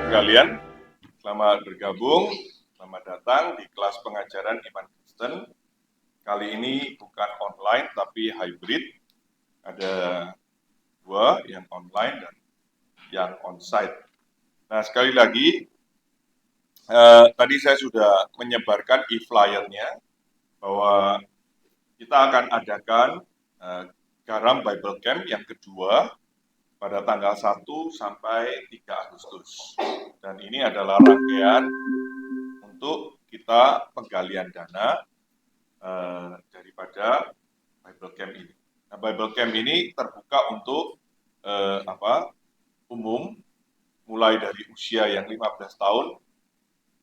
Sekalian, selamat bergabung, selamat datang di kelas pengajaran Iman Kristen. Kali ini bukan online tapi hybrid, ada dua, yang online dan yang onsite. Nah, sekali lagi, tadi saya sudah menyebarkan e-flyer-nya bahwa kita akan adakan Garam Bible Camp yang kedua pada tanggal 1 sampai 3 Agustus. Dan ini adalah rangkaian untuk kita penggalian dana daripada Bible Camp ini. Nah, Bible Camp ini terbuka untuk umum, mulai dari usia yang 15 tahun,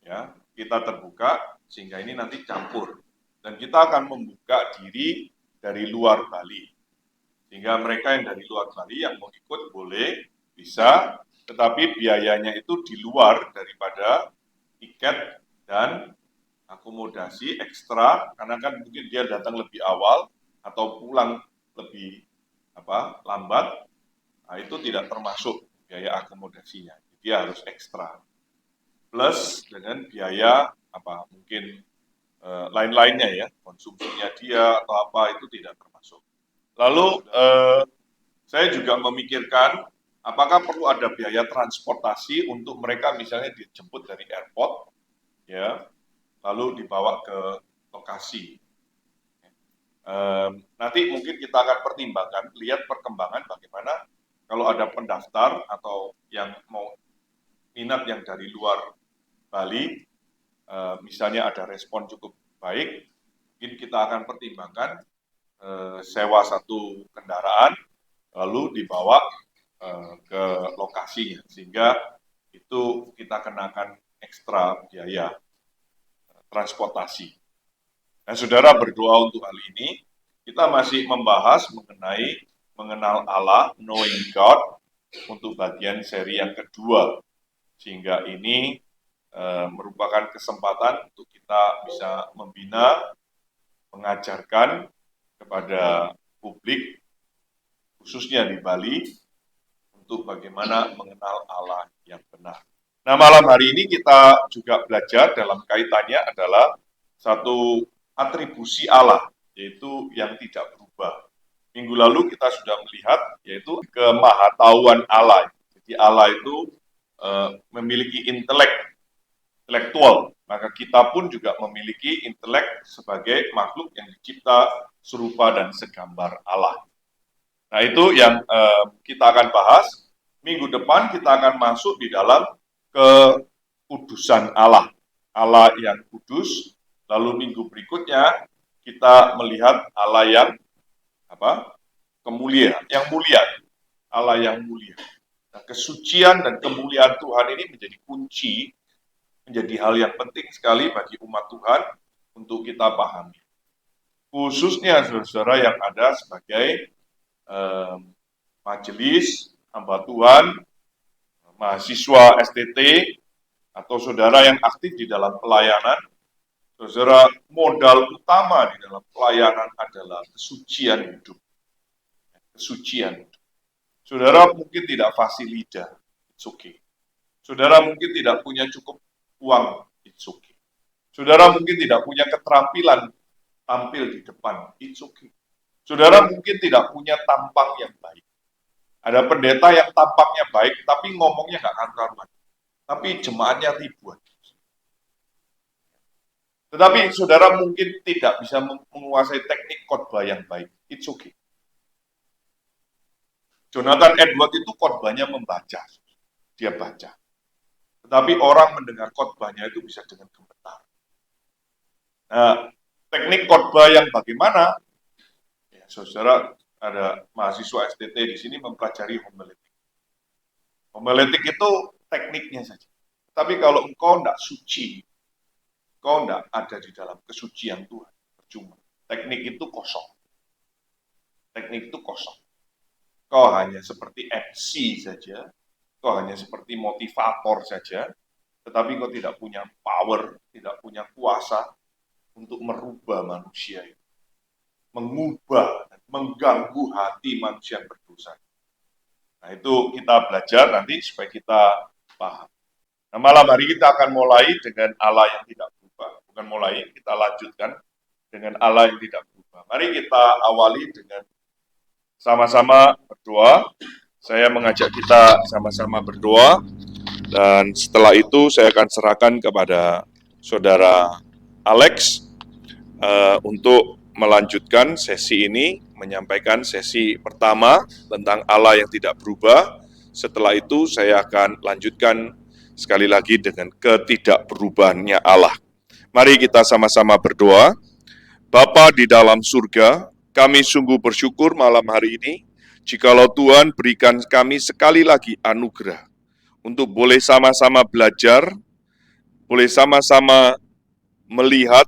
ya, kita terbuka sehingga ini nanti campur. Dan kita akan membuka diri dari luar Bali. Sehingga mereka yang dari luar Bali yang mau ikut boleh, bisa, tetapi biayanya itu di luar daripada tiket dan akomodasi ekstra, karena kan mungkin dia datang lebih awal atau pulang lebih lambat, nah itu tidak termasuk biaya akomodasinya, dia harus ekstra. Plus dengan biaya mungkin lain-lainnya ya, konsumsinya dia atau apa itu tidak termasuk. Lalu saya juga memikirkan apakah perlu ada biaya transportasi untuk mereka misalnya dijemput dari airport, ya, lalu dibawa ke lokasi. Nanti mungkin kita akan pertimbangkan, lihat perkembangan bagaimana kalau ada pendaftar atau yang mau minat yang dari luar Bali, misalnya ada respon cukup baik, mungkin kita akan pertimbangkan sewa satu kendaraan lalu dibawa ke lokasinya, sehingga itu kita kenakan ekstra biaya transportasi. Nah, saudara berdoa untuk hal ini. Kita masih membahas mengenai mengenal Allah, knowing God, untuk bagian seri yang kedua, sehingga ini merupakan kesempatan untuk kita bisa membina, mengajarkan kepada publik, khususnya di Bali, untuk bagaimana mengenal Allah yang benar. Nah, malam hari ini kita juga belajar dalam kaitannya adalah satu atribusi Allah, yaitu yang tidak berubah. Minggu lalu kita sudah melihat, yaitu kemahatauan Allah. Jadi Allah itu memiliki intelektual, maka kita pun juga memiliki intelek sebagai makhluk yang dicipta serupa dan segambar Allah. Nah, itu yang kita akan bahas. Minggu depan kita akan masuk di dalam kekudusan Allah, Allah yang kudus. Lalu minggu berikutnya kita melihat Allah yang yang mulia, Allah yang mulia. Nah, kesucian dan kemuliaan Tuhan ini menjadi kunci, menjadi hal yang penting sekali bagi umat Tuhan untuk kita pahami. Khususnya saudara-saudara yang ada sebagai majelis, hamba Tuhan, mahasiswa STT, atau saudara yang aktif di dalam pelayanan, Saudara, modal utama di dalam pelayanan adalah kesucian hidup. Kesucian. Saudara mungkin tidak fasih lidah, it's okay. Saudara mungkin tidak punya cukup uang, it's okay. Saudara mungkin tidak punya keterampilan tampil di depan, it's okay. Saudara mungkin tidak punya tampang yang baik. Ada pendeta yang tampaknya baik, tapi ngomongnya nggak karuan. Tapi jemaatnya ribuan. Tetapi saudara mungkin tidak bisa menguasai teknik khotbah yang baik. It's okay. Jonathan Edward itu khotbahnya membaca. Dia baca. Tetapi orang mendengar khotbahnya itu bisa dengan gemetar. Nah, teknik khotbah yang bagaimana? Ya, saudara, ada mahasiswa STT di sini mempelajari homiletik. Homiletik itu tekniknya saja. Tapi kalau engkau tidak suci, engkau tidak ada di dalam kesucian Tuhan, percuma. Teknik itu kosong. Teknik itu kosong. Kau hanya seperti MC saja, kau hanya seperti motivator saja, tetapi kau tidak punya power, tidak punya kuasa untuk merubah manusia itu, mengubah dan mengganggu hati manusia yang berdosa. Nah, itu kita belajar nanti supaya kita paham. Nah, malam hari kita akan mulai dengan Allah yang tidak berubah. Bukan mulai, kita lanjutkan dengan Allah yang tidak berubah. Mari kita awali dengan sama-sama berdoa. Saya mengajak kita sama-sama berdoa, dan setelah itu saya akan serahkan kepada saudara Alex untuk melanjutkan sesi ini, menyampaikan sesi pertama tentang Allah yang tidak berubah. Setelah itu saya akan lanjutkan sekali lagi dengan ketidakberubahannya Allah. Mari kita sama-sama berdoa. Bapa di dalam surga, kami sungguh bersyukur malam hari ini, jikalau Tuhan berikan kami sekali lagi anugerah untuk boleh sama-sama belajar, boleh sama-sama melihat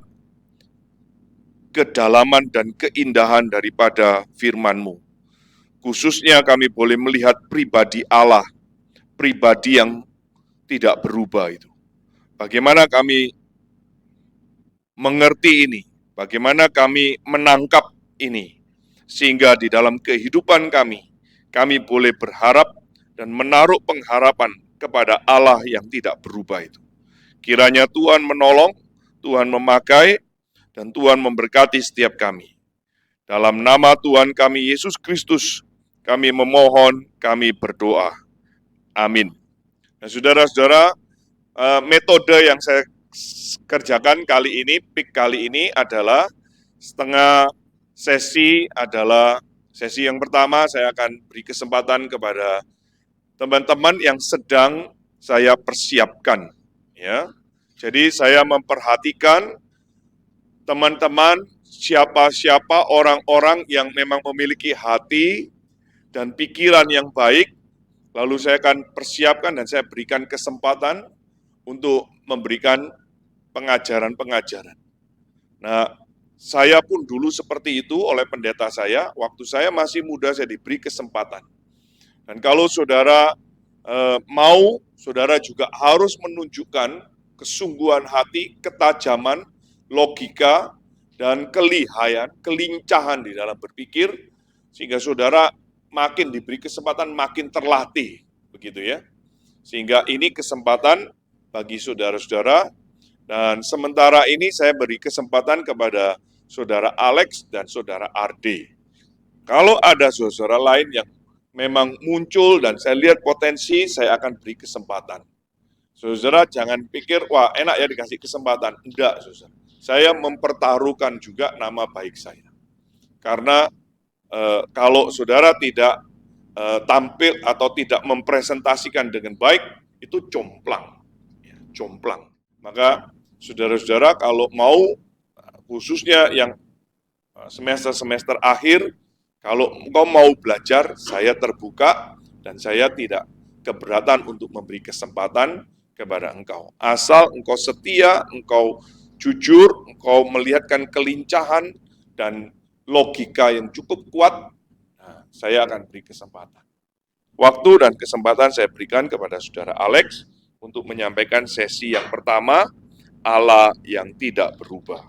kedalaman dan keindahan daripada firman-Mu. Khususnya kami boleh melihat pribadi Allah, pribadi yang tidak berubah itu. Bagaimana kami mengerti ini, bagaimana kami menangkap ini, sehingga di dalam kehidupan kami boleh berharap dan menaruh pengharapan kepada Allah yang tidak berubah itu. Kiranya Tuhan menolong, Tuhan memakai, dan Tuhan memberkati setiap kami. Dalam nama Tuhan kami Yesus Kristus, kami memohon, kami berdoa. Amin. Nah, saudara-saudara, metode yang saya kerjakan kali ini, peak kali ini adalah setengah sesi adalah sesi yang pertama. Saya akan beri kesempatan kepada teman-teman yang sedang saya persiapkan, ya. Jadi saya memperhatikan teman-teman siapa-siapa orang-orang yang memang memiliki hati dan pikiran yang baik, lalu saya akan persiapkan dan saya berikan kesempatan untuk memberikan pengajaran-pengajaran. Nah, saya pun dulu seperti itu oleh pendeta saya, waktu saya masih muda saya diberi kesempatan. Dan kalau saudara mau, saudara juga harus menunjukkan kesungguhan hati, ketajaman, logika, dan kelihayan, kelincahan di dalam berpikir, sehingga saudara makin diberi kesempatan, makin terlatih, begitu ya. Sehingga ini kesempatan bagi saudara-saudara, dan sementara ini saya beri kesempatan kepada saudara Alex dan saudara Arde. Kalau ada saudara lain yang memang muncul dan saya lihat potensi, saya akan beri kesempatan. Saudara jangan pikir, wah enak ya dikasih kesempatan. Enggak, saudara. Saya mempertaruhkan juga nama baik saya. Karena kalau saudara tidak tampil atau tidak mempresentasikan dengan baik, itu jomplang. Ya, jomplang. Maka saudara-saudara kalau mau, khususnya yang semester-semester akhir, kalau engkau mau belajar, saya terbuka dan saya tidak keberatan untuk memberi kesempatan kepada engkau. Asal engkau setia, engkau jujur, engkau melihatkan kelincahan dan logika yang cukup kuat, nah, saya akan beri kesempatan. Waktu dan kesempatan saya berikan kepada saudara Alex untuk menyampaikan sesi yang pertama, Allah yang tidak berubah.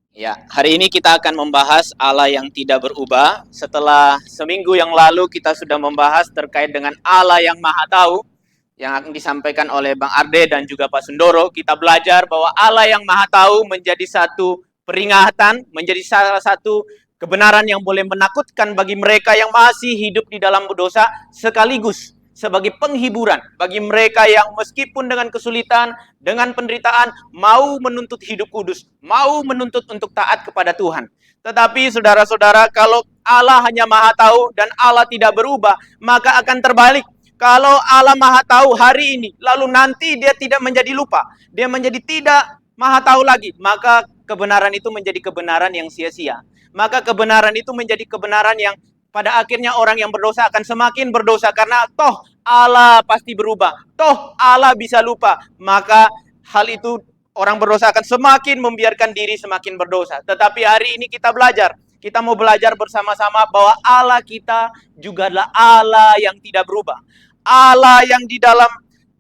Ya, hari ini kita akan membahas Allah yang tidak berubah. Setelah seminggu yang lalu kita sudah membahas terkait dengan Allah yang Maha Tahu yang akan disampaikan oleh Bang Arde dan juga Pak Sundoro. Kita belajar bahwa Allah yang Maha Tahu menjadi satu peringatan, menjadi salah satu kebenaran yang boleh menakutkan bagi mereka yang masih hidup di dalam dosa, sekaligus sebagai penghiburan bagi mereka yang meskipun dengan kesulitan, dengan penderitaan, mau menuntut hidup kudus, mau menuntut untuk taat kepada Tuhan. Tetapi saudara-saudara, kalau Allah hanya Maha Tahu dan Allah tidak berubah, maka akan terbalik. Kalau Allah Maha Tahu hari ini, lalu nanti dia tidak menjadi lupa, dia menjadi tidak Maha Tahu lagi, maka kebenaran itu menjadi kebenaran yang sia-sia. Maka kebenaran itu menjadi kebenaran yang pada akhirnya orang yang berdosa akan semakin berdosa karena toh Allah pasti berubah, toh Allah bisa lupa. Maka hal itu orang berdosa akan semakin membiarkan diri semakin berdosa. Tetapi hari ini kita belajar, kita mau belajar bersama-sama bahwa Allah kita juga adalah Allah yang tidak berubah. Allah yang di dalam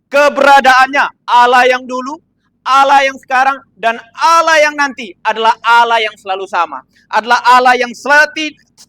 keberadaannya, Allah yang dulu, Allah yang sekarang, dan Allah yang nanti adalah Allah yang selalu sama. Adalah Allah yang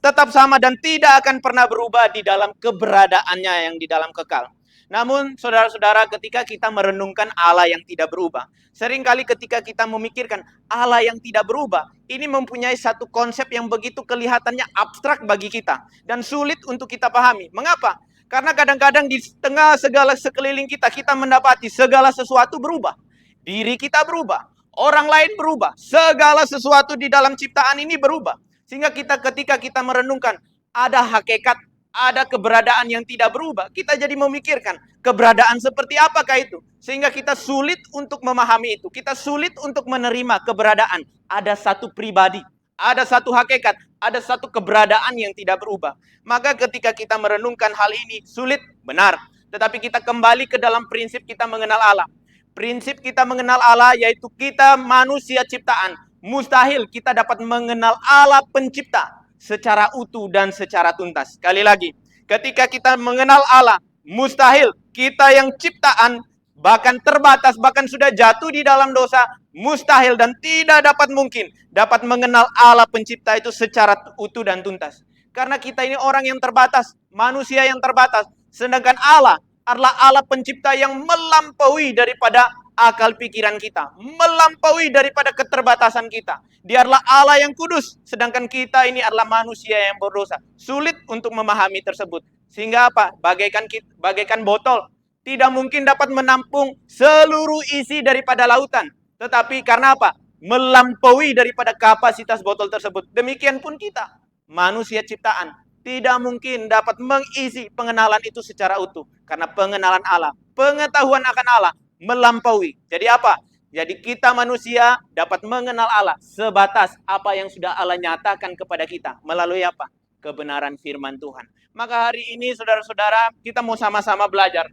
tetap sama dan tidak akan pernah berubah di dalam keberadaannya yang di dalam kekal. Namun saudara-saudara, ketika kita merenungkan Allah yang tidak berubah, seringkali ketika kita memikirkan Allah yang tidak berubah, ini mempunyai satu konsep yang begitu kelihatannya abstrak bagi kita dan sulit untuk kita pahami. Mengapa? Karena kadang-kadang di tengah segala sekeliling kita, kita mendapati segala sesuatu berubah. Diri kita berubah, orang lain berubah, segala sesuatu di dalam ciptaan ini berubah. Sehingga ketika kita merenungkan, ada hakikat, ada keberadaan yang tidak berubah, kita jadi memikirkan, keberadaan seperti apakah itu? Sehingga kita sulit untuk memahami itu, kita sulit untuk menerima keberadaan. Ada satu pribadi, ada satu hakikat, ada satu keberadaan yang tidak berubah. Maka ketika kita merenungkan hal ini, sulit, benar. Tetapi kita kembali ke dalam prinsip kita mengenal Allah. Prinsip kita mengenal Allah yaitu kita manusia ciptaan. Mustahil kita dapat mengenal Allah pencipta secara utuh dan secara tuntas. Sekali lagi, ketika kita mengenal Allah, mustahil kita yang ciptaan bahkan terbatas, bahkan sudah jatuh di dalam dosa, mustahil dan tidak dapat mungkin dapat mengenal Allah pencipta itu secara utuh dan tuntas. Karena kita ini orang yang terbatas, manusia yang terbatas. Sedangkan Allah adalah Allah pencipta yang melampaui daripada akal pikiran kita, melampaui daripada keterbatasan kita. Dia adalah Allah yang kudus, sedangkan kita ini adalah manusia yang berdosa. Sulit untuk memahami tersebut. Sehingga apa? Bagaikan botol, tidak mungkin dapat menampung seluruh isi daripada lautan. Tetapi karena apa? Melampaui daripada kapasitas botol tersebut. Demikian pun kita, manusia ciptaan, tidak mungkin dapat mengisi pengenalan itu secara utuh. Karena pengenalan Allah, pengetahuan akan Allah melampaui. Jadi apa? Jadi kita manusia dapat mengenal Allah sebatas apa yang sudah Allah nyatakan kepada kita. Melalui apa? Kebenaran firman Tuhan. Maka hari ini saudara-saudara, kita mau sama-sama belajar.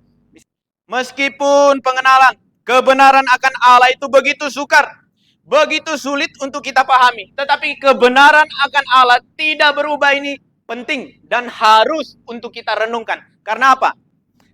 Meskipun pengenalan, kebenaran akan Allah itu begitu sukar, begitu sulit untuk kita pahami. Tetapi kebenaran akan Allah tidak berubah ini penting dan harus untuk kita renungkan. Karena apa?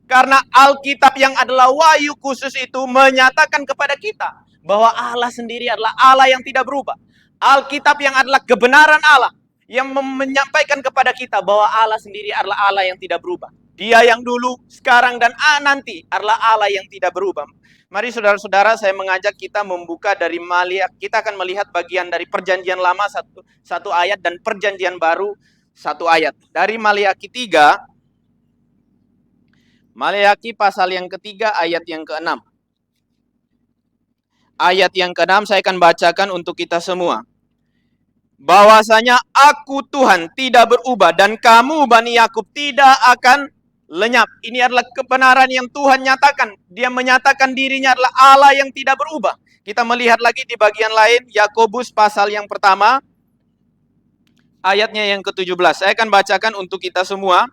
Karena Alkitab yang adalah wahyu khusus itu menyatakan kepada kita bahwa Allah sendiri adalah Allah yang tidak berubah. Alkitab yang adalah kebenaran Allah yang menyampaikan kepada kita bahwa Allah sendiri adalah Allah yang tidak berubah. Dia yang dulu, sekarang, dan nanti adalah Allah yang tidak berubah. Mari saudara-saudara, saya mengajak kita membuka dari Maliaki. Kita akan melihat bagian dari Perjanjian Lama satu ayat dan Perjanjian Baru satu ayat. Dari Maliaki 3, Maliaki pasal yang ketiga ayat yang ke-6. Ayat yang ke-6 saya akan bacakan untuk kita semua. Bahwasanya aku Tuhan tidak berubah dan kamu Bani Yakub tidak akan lenyap. Ini adalah kebenaran yang Tuhan nyatakan. Dia menyatakan dirinya adalah Allah yang tidak berubah. Kita melihat lagi di bagian lain, Yakobus pasal yang pertama, ayatnya yang ke-17. Saya akan bacakan untuk kita semua.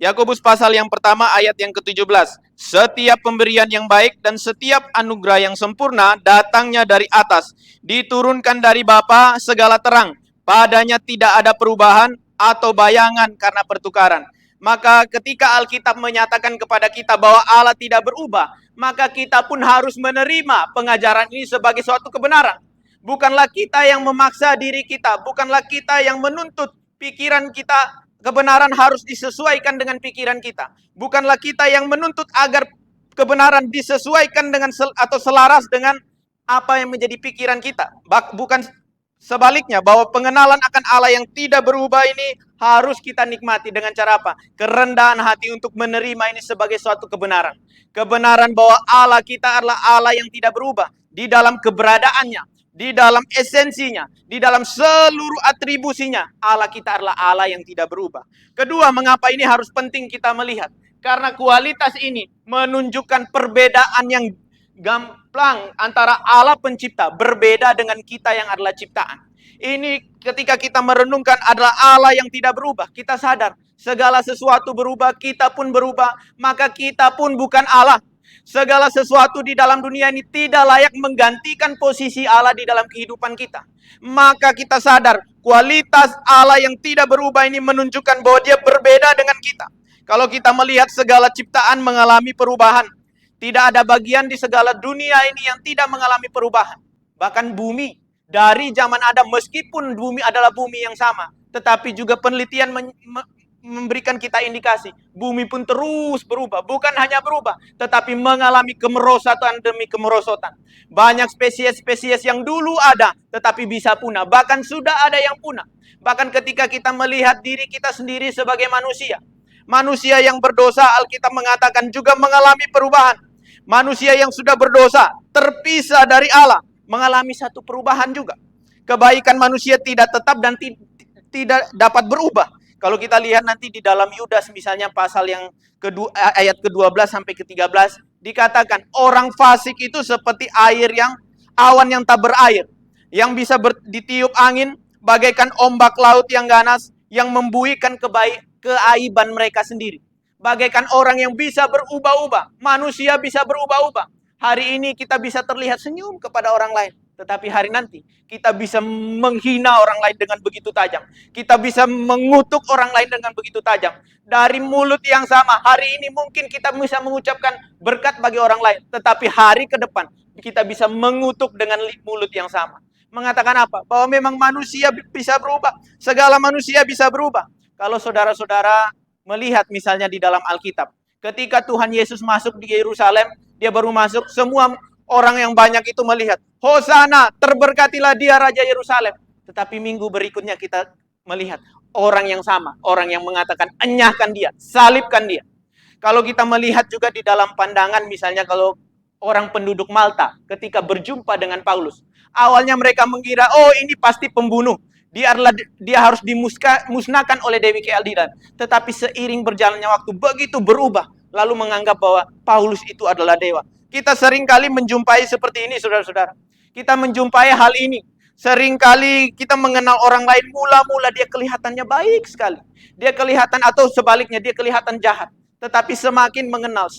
Yakobus pasal yang pertama ayat yang ke-17. Setiap pemberian yang baik dan setiap anugerah yang sempurna datangnya dari atas, diturunkan dari Bapa segala terang. Padanya tidak ada perubahan atau bayangan karena pertukaran. Maka ketika Alkitab menyatakan kepada kita bahwa Allah tidak berubah, maka kita pun harus menerima pengajaran ini sebagai suatu kebenaran. Bukanlah kita yang memaksa diri kita, bukanlah kita yang menuntut pikiran kita, kebenaran harus disesuaikan dengan pikiran kita. Bukanlah kita yang menuntut agar kebenaran disesuaikan dengan atau selaras dengan apa yang menjadi pikiran kita. Bukan sebaliknya, bahwa pengenalan akan Allah yang tidak berubah ini harus kita nikmati dengan cara apa? Kerendahan hati untuk menerima ini sebagai suatu kebenaran. Kebenaran bahwa Allah kita adalah Allah yang tidak berubah. Di dalam keberadaannya, di dalam esensinya, di dalam seluruh atribusinya, Allah kita adalah Allah yang tidak berubah. Kedua, mengapa ini harus penting kita melihat? Karena kualitas ini menunjukkan perbedaan yang gamblang antara Allah pencipta berbeda dengan kita yang adalah ciptaan. Ini ketika kita merenungkan adalah Allah yang tidak berubah, kita sadar segala sesuatu berubah, kita pun berubah, maka kita pun bukan Allah. Segala sesuatu di dalam dunia ini tidak layak menggantikan posisi Allah di dalam kehidupan kita. Maka kita sadar kualitas Allah yang tidak berubah ini menunjukkan bahwa dia berbeda dengan kita. Kalau kita melihat segala ciptaan mengalami perubahan, tidak ada bagian di segala dunia ini yang tidak mengalami perubahan. Bahkan bumi, dari zaman Adam, meskipun bumi adalah bumi yang sama, tetapi juga penelitian memberikan kita indikasi, bumi pun terus berubah. Bukan hanya berubah, tetapi mengalami kemerosotan demi kemerosotan. Banyak spesies-spesies yang dulu ada, tetapi bisa punah. Bahkan sudah ada yang punah. Bahkan ketika kita melihat diri kita sendiri sebagai manusia, manusia yang berdosa, Alkitab mengatakan juga mengalami perubahan. Manusia yang sudah berdosa, terpisah dari Allah, mengalami satu perubahan juga. Kebaikan manusia tidak tetap dan tidak dapat berubah. Kalau kita lihat nanti di dalam Yudas misalnya pasal yang kedua, ayat ke-12 sampai ke-13, dikatakan orang fasik itu seperti awan yang tak berair, yang bisa ditiup angin, bagaikan ombak laut yang ganas, yang membuihkan keaiban mereka sendiri. Bagaikan orang yang bisa berubah-ubah. Manusia bisa berubah-ubah. Hari ini kita bisa terlihat senyum kepada orang lain. Tetapi hari nanti kita bisa menghina orang lain dengan begitu tajam. Kita bisa mengutuk orang lain dengan begitu tajam. Dari mulut yang sama, hari ini mungkin kita bisa mengucapkan berkat bagi orang lain. Tetapi hari ke depan kita bisa mengutuk dengan mulut yang sama. Mengatakan apa? Bahwa memang manusia bisa berubah. Segala manusia bisa berubah. Kalau saudara-saudara melihat misalnya di dalam Alkitab, ketika Tuhan Yesus masuk di Yerusalem, dia baru masuk, semua orang yang banyak itu melihat, Hosana, terberkatilah dia Raja Yerusalem. Tetapi minggu berikutnya kita melihat orang yang sama, orang yang mengatakan enyahkan dia, salibkan dia. Kalau kita melihat juga di dalam pandangan misalnya kalau orang penduduk Malta ketika berjumpa dengan Paulus, awalnya mereka mengira, oh ini pasti pembunuh. Dia harus dimusnahkan oleh Dewi Kealdiran. Tetapi seiring berjalannya waktu begitu berubah, lalu menganggap bahwa Paulus itu adalah dewa. Kita seringkali menjumpai seperti ini, saudara-saudara. Kita menjumpai hal ini. Seringkali kita mengenal orang lain, mula-mula dia kelihatannya baik sekali. Dia kelihatan, atau sebaliknya dia kelihatan jahat. Tetapi semakin mengenal,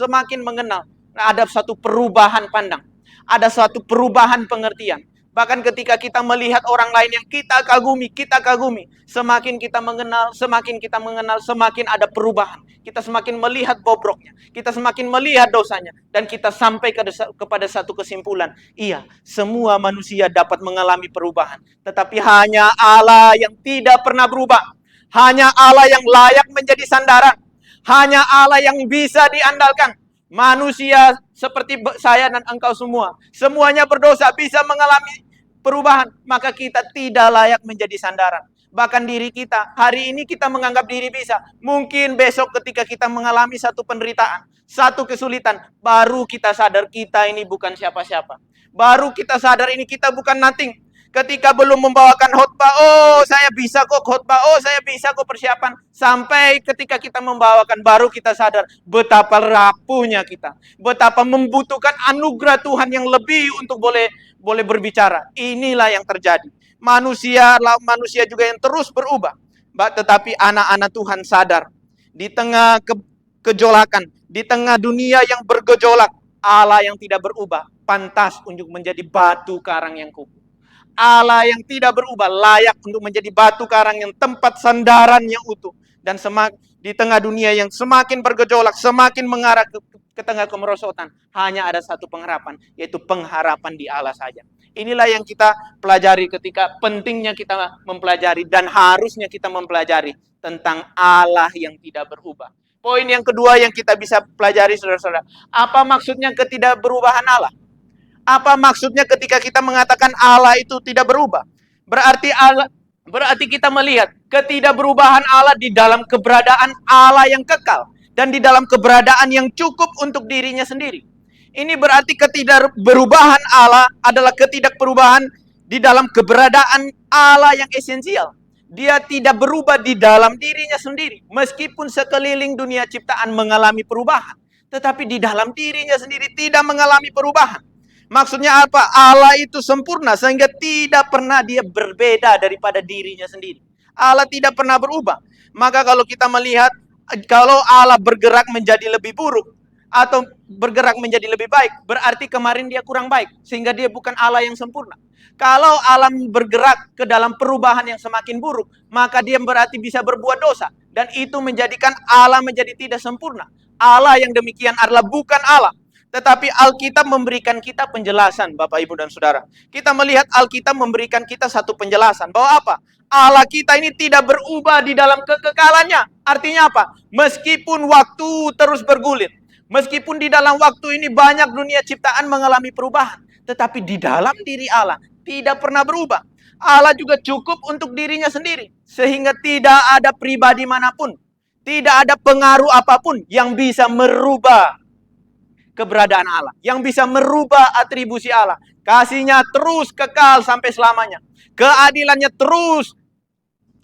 ada suatu perubahan pandang. Ada suatu perubahan pengertian. Bahkan ketika kita melihat orang lain yang kita kagumi, semakin kita mengenal, semakin ada perubahan. Kita semakin melihat bobroknya, kita semakin melihat dosanya, dan kita sampai kepada satu kesimpulan. Iya, semua manusia dapat mengalami perubahan, tetapi hanya Allah yang tidak pernah berubah. Hanya Allah yang layak menjadi sandaran. Hanya Allah yang bisa diandalkan. Manusia seperti saya dan engkau semua, semuanya berdosa, bisa mengalami perubahan, maka kita tidak layak menjadi sandaran. Bahkan diri kita, hari ini kita menganggap diri bisa. Mungkin besok ketika kita mengalami satu penderitaan, satu kesulitan, baru kita sadar kita ini bukan siapa-siapa. Baru kita sadar ini kita bukan nothing. Ketika belum membawakan khotbah, oh saya bisa kok khotbah, oh saya bisa kok persiapan. Sampai ketika kita membawakan, baru kita sadar betapa rapuhnya kita. Betapa membutuhkan anugerah Tuhan yang lebih untuk boleh berbicara. Inilah yang terjadi. Manusia juga yang terus berubah. Tetapi anak-anak Tuhan sadar, di tengah kejolakan, di tengah dunia yang bergejolak, Allah yang tidak berubah pantas untuk menjadi batu karang yang kokoh. Allah yang tidak berubah layak untuk menjadi batu karang yang tempat sandarannya utuh. di tengah dunia yang semakin bergejolak, semakin mengarah ke tengah kemerosotan, hanya ada satu pengharapan, yaitu pengharapan di Allah saja. Inilah yang kita pelajari ketika pentingnya kita mempelajari dan harusnya kita mempelajari tentang Allah yang tidak berubah. Poin yang kedua yang kita bisa pelajari, saudara-saudara, apa maksudnya ketidakberubahan Allah? Apa maksudnya ketika kita mengatakan Allah itu tidak berubah? Berarti kita melihat ketidakberubahan Allah di dalam keberadaan Allah yang kekal dan di dalam keberadaan yang cukup untuk dirinya sendiri. Ini berarti ketidakberubahan Allah adalah ketidakperubahan di dalam keberadaan Allah yang esensial. Dia tidak berubah di dalam dirinya sendiri. Meskipun sekeliling dunia ciptaan mengalami perubahan, tetapi di dalam dirinya sendiri tidak mengalami perubahan. Maksudnya apa? Allah itu sempurna sehingga tidak pernah dia berbeda daripada dirinya sendiri. Allah tidak pernah berubah. Maka kalau kita melihat, kalau Allah bergerak menjadi lebih buruk atau bergerak menjadi lebih baik, berarti kemarin dia kurang baik, sehingga dia bukan Allah yang sempurna. Kalau alam bergerak ke dalam perubahan yang semakin buruk, maka dia berarti bisa berbuat dosa. Dan itu menjadikan Allah menjadi tidak sempurna. Allah yang demikian adalah bukan Allah. Tetapi Alkitab memberikan kita penjelasan, Bapak, Ibu, dan Saudara. Kita melihat Alkitab memberikan kita satu penjelasan. Bahwa apa? Allah kita ini tidak berubah di dalam kekekalannya. Artinya apa? Meskipun waktu terus bergulir. Meskipun di dalam waktu ini banyak dunia ciptaan mengalami perubahan. Tetapi di dalam diri Allah tidak pernah berubah. Allah juga cukup untuk dirinya sendiri. Sehingga tidak ada pribadi manapun. Tidak ada pengaruh apapun yang bisa merubah keberadaan Allah. Yang bisa merubah atribusi Allah. Kasihnya terus kekal sampai selamanya. Keadilannya terus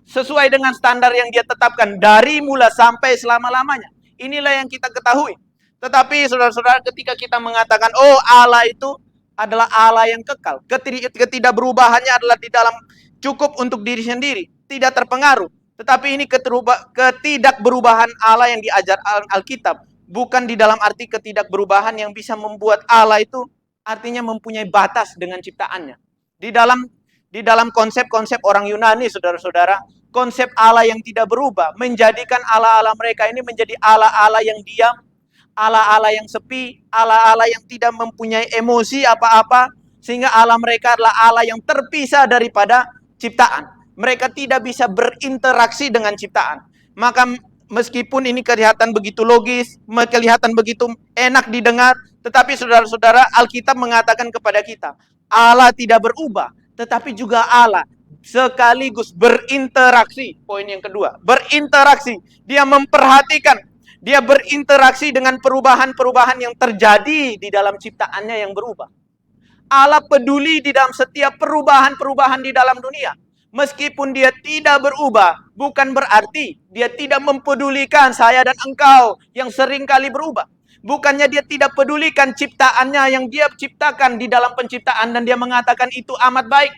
sesuai dengan standar yang dia tetapkan. Dari mula sampai selama-lamanya. Inilah yang kita ketahui. Tetapi saudara-saudara, ketika kita mengatakan, oh Allah itu adalah Allah yang kekal. Ketidakberubahannya adalah di dalam cukup untuk diri sendiri. Tidak terpengaruh. Tetapi ini ketidakberubahan Allah yang diajar Alkitab. Bukan di dalam arti ketidakberubahan yang bisa membuat Allah itu artinya mempunyai batas dengan ciptaannya. Di dalam konsep-konsep orang Yunani, saudara-saudara, konsep Allah yang tidak berubah menjadikan Allah-Allah mereka ini menjadi Allah-Allah yang diam, Allah-Allah yang sepi, Allah-Allah yang tidak mempunyai emosi apa-apa, sehingga Allah mereka adalah Allah yang terpisah daripada ciptaan. Mereka tidak bisa berinteraksi dengan ciptaan. Maka meskipun ini kelihatan begitu logis, kelihatan begitu enak didengar, tetapi saudara-saudara, Alkitab mengatakan kepada kita, Allah tidak berubah, tetapi juga Allah sekaligus berinteraksi. Poin yang kedua, berinteraksi. Dia memperhatikan, dia berinteraksi dengan perubahan-perubahan yang terjadi di dalam ciptaannya yang berubah. Allah peduli di dalam setiap perubahan-perubahan di dalam dunia. Meskipun dia tidak berubah, bukan berarti dia tidak mempedulikan saya dan engkau yang sering kali berubah. Bukannya dia tidak pedulikan ciptaannya yang dia ciptakan di dalam penciptaan dan dia mengatakan itu amat baik.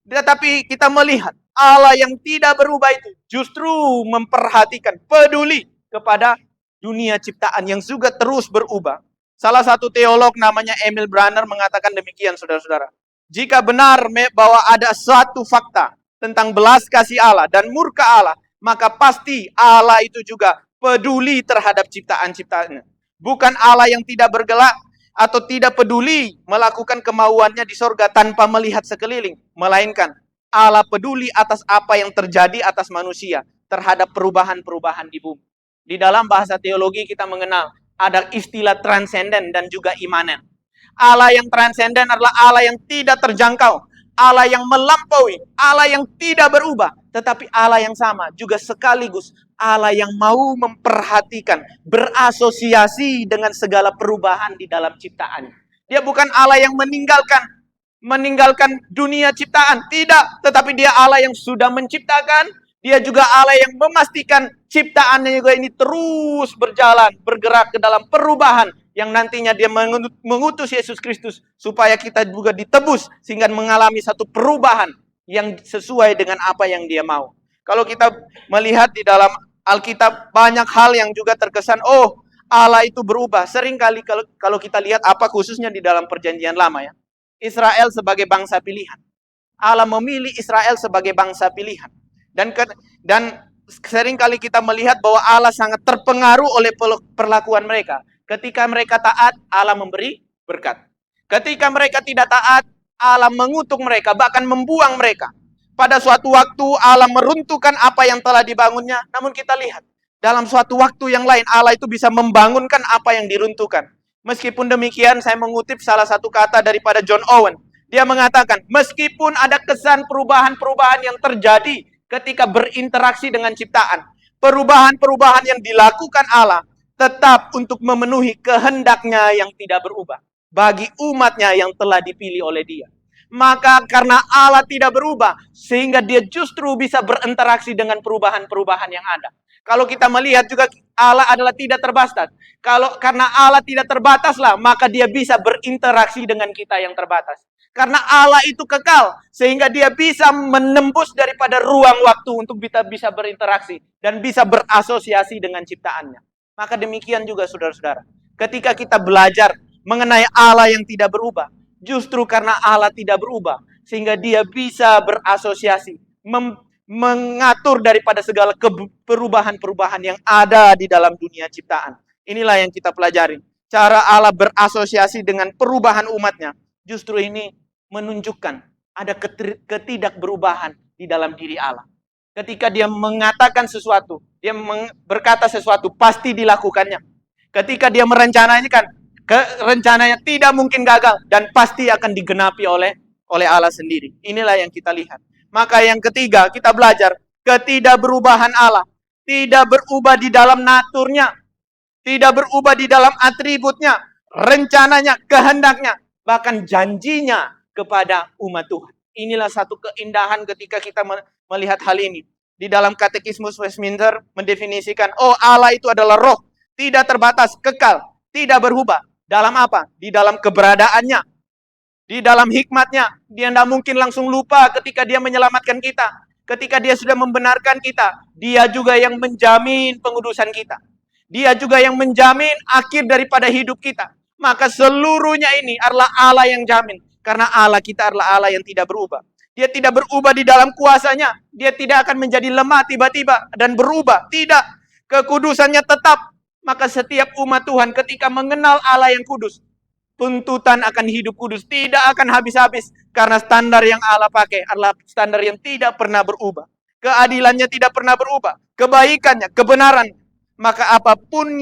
Tetapi kita melihat Allah yang tidak berubah itu justru memperhatikan, peduli kepada dunia ciptaan yang juga terus berubah. Salah satu teolog namanya Emil Brunner mengatakan demikian, saudara-saudara. Jika benar bahwa ada suatu fakta tentang belas kasih Allah dan murka Allah, maka pasti Allah itu juga peduli terhadap ciptaan-ciptaannya. Bukan Allah yang tidak bergelak atau tidak peduli melakukan kemauannya di sorga tanpa melihat sekeliling, melainkan Allah peduli atas apa yang terjadi atas manusia terhadap perubahan-perubahan di bumi. Di dalam bahasa teologi kita mengenal ada istilah transenden dan juga imanen. Allah yang transenden adalah Allah yang tidak terjangkau, Allah yang melampaui, Allah yang tidak berubah, tetapi Allah yang sama juga sekaligus Allah yang mau memperhatikan, berasosiasi dengan segala perubahan di dalam ciptaan. Dia bukan Allah yang meninggalkan dunia ciptaan, tidak, tetapi dia Allah yang sudah menciptakan. Dia juga Allah yang memastikan ciptaannya juga ini terus berjalan, bergerak ke dalam perubahan yang nantinya dia mengutus Yesus Kristus supaya kita juga ditebus sehingga mengalami satu perubahan yang sesuai dengan apa yang dia mau. Kalau kita melihat di dalam Alkitab banyak hal yang juga terkesan, oh Allah itu berubah. Seringkali kalau kita lihat apa khususnya di dalam Perjanjian Lama ya, Israel sebagai bangsa pilihan. Allah memilih Israel sebagai bangsa pilihan. Dan sering kali kita melihat bahwa Allah sangat terpengaruh oleh perlakuan mereka. Ketika mereka taat, Allah memberi berkat. Ketika mereka tidak taat, Allah mengutuk mereka, bahkan membuang mereka. Pada suatu waktu Allah meruntuhkan apa yang telah dibangunnya. Namun kita lihat, dalam suatu waktu yang lain Allah itu bisa membangunkan apa yang diruntuhkan. Meskipun demikian, saya mengutip salah satu kata daripada John Owen. Dia mengatakan, meskipun ada kesan perubahan-perubahan yang terjadi ketika berinteraksi dengan ciptaan, perubahan-perubahan yang dilakukan Allah tetap untuk memenuhi kehendaknya yang tidak berubah bagi umatnya yang telah dipilih oleh Dia. Maka karena Allah tidak berubah, sehingga Dia justru bisa berinteraksi dengan perubahan-perubahan yang ada. Kalau kita melihat juga Allah adalah tidak terbatas. Karena Allah tidak terbataslah, maka Dia bisa berinteraksi dengan kita yang terbatas. Karena Allah itu kekal, sehingga Dia bisa menembus daripada ruang waktu untuk kita bisa berinteraksi dan bisa berasosiasi dengan ciptaannya. Maka demikian juga saudara-saudara, ketika kita belajar mengenai Allah yang tidak berubah, justru karena Allah tidak berubah, sehingga Dia bisa berasosiasi, mengatur daripada segala perubahan-perubahan yang ada di dalam dunia ciptaan. Inilah yang kita pelajari. Cara Allah berasosiasi dengan perubahan umatnya. Justru ini menunjukkan ada ketidakberubahan di dalam diri Allah. Ketika Dia mengatakan sesuatu, Dia berkata sesuatu, pasti dilakukannya. Ketika Dia merencanakan, rencananya tidak mungkin gagal dan pasti akan digenapi oleh Allah sendiri. Inilah yang kita lihat. Maka yang ketiga, kita belajar ketidakberubahan Allah. Tidak berubah di dalam naturnya, tidak berubah di dalam atributnya, rencananya, kehendaknya, bahkan janjinya kepada umat Tuhan. Inilah satu keindahan ketika kita melihat hal ini. Di dalam Katekismus Westminster mendefinisikan, oh Allah itu adalah roh, tidak terbatas, kekal, tidak berubah. Dalam apa? Di dalam keberadaannya, di dalam hikmatnya. Dia tidak mungkin langsung lupa ketika Dia menyelamatkan kita. Ketika Dia sudah membenarkan kita, Dia juga yang menjamin pengudusan kita. Dia juga yang menjamin akhir daripada hidup kita. Maka seluruhnya ini adalah Allah yang jamin. Karena Allah kita adalah Allah yang tidak berubah. Dia tidak berubah di dalam kuasanya. Dia tidak akan menjadi lemah tiba-tiba dan berubah. Tidak. Kekudusannya tetap. Maka setiap umat Tuhan ketika mengenal Allah yang kudus, tuntutan akan hidup kudus tidak akan habis-habis. Karena standar yang Allah pakai adalah standar yang tidak pernah berubah. Keadilannya tidak pernah berubah. Kebaikannya, kebenaran. Maka apapun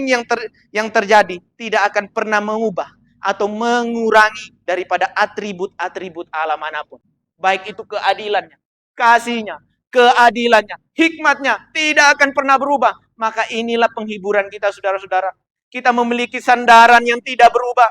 yang terjadi tidak akan pernah mengubah atau mengurangi daripada atribut-atribut Allah manapun. Baik itu keadilannya, kasihnya, keadilannya, hikmatnya tidak akan pernah berubah. Maka inilah penghiburan kita saudara-saudara. Kita memiliki sandaran yang tidak berubah.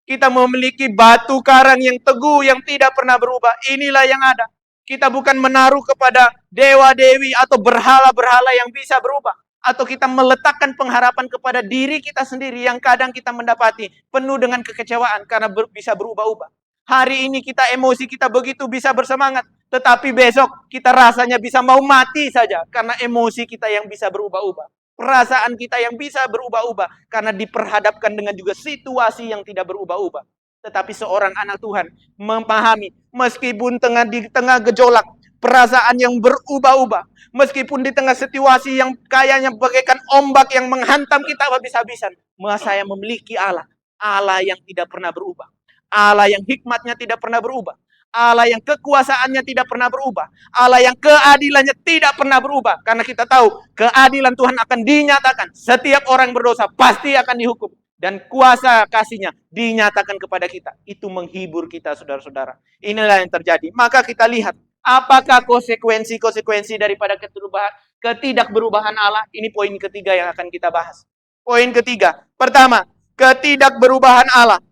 Kita memiliki batu karang yang teguh yang tidak pernah berubah. Inilah yang ada. Kita bukan menaruh kepada dewa-dewi atau berhala-berhala yang bisa berubah. Atau kita meletakkan pengharapan kepada diri kita sendiri yang kadang kita mendapati penuh dengan kekecewaan karena bisa berubah-ubah. Hari ini kita emosi kita begitu bisa bersemangat. Tetapi besok kita rasanya bisa mau mati saja karena emosi kita yang bisa berubah-ubah. Perasaan kita yang bisa berubah-ubah karena diperhadapkan dengan juga situasi yang tidak berubah-ubah. Tetapi seorang anak Tuhan memahami meskipun di tengah gejolak, perasaan yang berubah-ubah, meskipun di tengah situasi yang kayaknya bagaikan ombak yang menghantam kita habis-habisan, maka saya memiliki Allah, Allah yang tidak pernah berubah, Allah yang hikmatnya tidak pernah berubah, Allah yang kekuasaannya tidak pernah berubah, Allah yang keadilannya tidak pernah berubah. Karena kita tahu keadilan Tuhan akan dinyatakan, setiap orang berdosa pasti akan dihukum. Dan kuasa kasihnya dinyatakan kepada kita. Itu menghibur kita saudara-saudara. Inilah yang terjadi. Maka kita lihat apakah konsekuensi-konsekuensi daripada ketidakberubahan Allah. Ini poin ketiga yang akan kita bahas. Poin ketiga. Pertama, ketidakberubahan Allah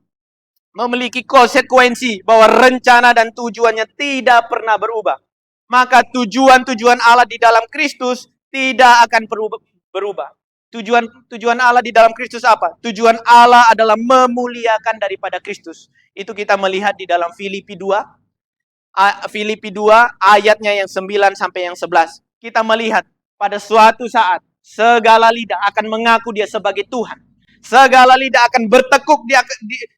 memiliki konsekuensi bahwa rencana dan tujuannya tidak pernah berubah. Maka tujuan-tujuan Allah di dalam Kristus tidak akan berubah. Tujuan Allah di dalam Kristus apa? Tujuan Allah adalah memuliakan daripada Kristus. Itu kita melihat di dalam Filipi 2 ayatnya yang 9 sampai yang 11. Kita melihat pada suatu saat segala lidah akan mengaku Dia sebagai Tuhan. Segala lidah akan bertekuk,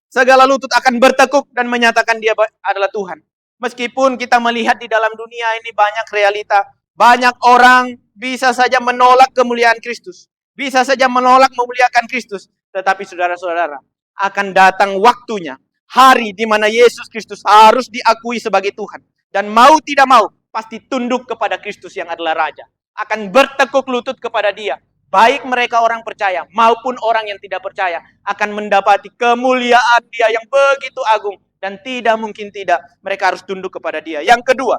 segala lutut akan bertekuk dan menyatakan Dia adalah Tuhan. Meskipun kita melihat di dalam dunia ini banyak realita, banyak orang bisa saja menolak kemuliaan Kristus, bisa saja menolak memuliakan Kristus, tetapi saudara-saudara, akan datang waktunya, hari di mana Yesus Kristus harus diakui sebagai Tuhan. Dan mau tidak mau, pasti tunduk kepada Kristus yang adalah Raja. Akan bertekuk lutut kepada Dia. Baik mereka orang percaya maupun orang yang tidak percaya akan mendapati kemuliaan Dia yang begitu agung. Dan tidak mungkin tidak, mereka harus tunduk kepada Dia. Yang kedua,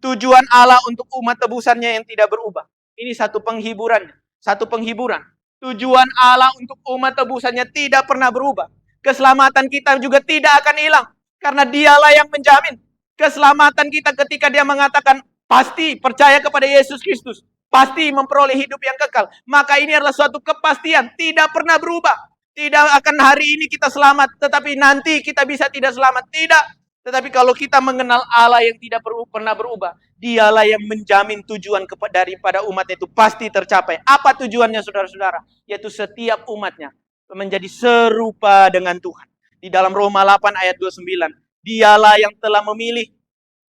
tujuan Allah untuk umat tebusannya yang tidak berubah. Ini satu penghiburan. Satu penghiburan. Tujuan Allah untuk umat tebusannya tidak pernah berubah. Keselamatan kita juga tidak akan hilang. Karena Dialah yang menjamin keselamatan kita ketika Dia mengatakan, pasti percaya kepada Yesus Kristus, pasti memperoleh hidup yang kekal. Maka ini adalah suatu kepastian, tidak pernah berubah. Tidak akan hari ini kita selamat, tetapi nanti kita bisa tidak selamat. Tidak. Tetapi kalau kita mengenal Allah yang tidak pernah berubah, Dialah yang menjamin tujuan daripada umatnya itu pasti tercapai. Apa tujuannya saudara-saudara? Yaitu setiap umatnya menjadi serupa dengan Tuhan. Di dalam Roma 8 ayat 29, Dialah yang telah memilih,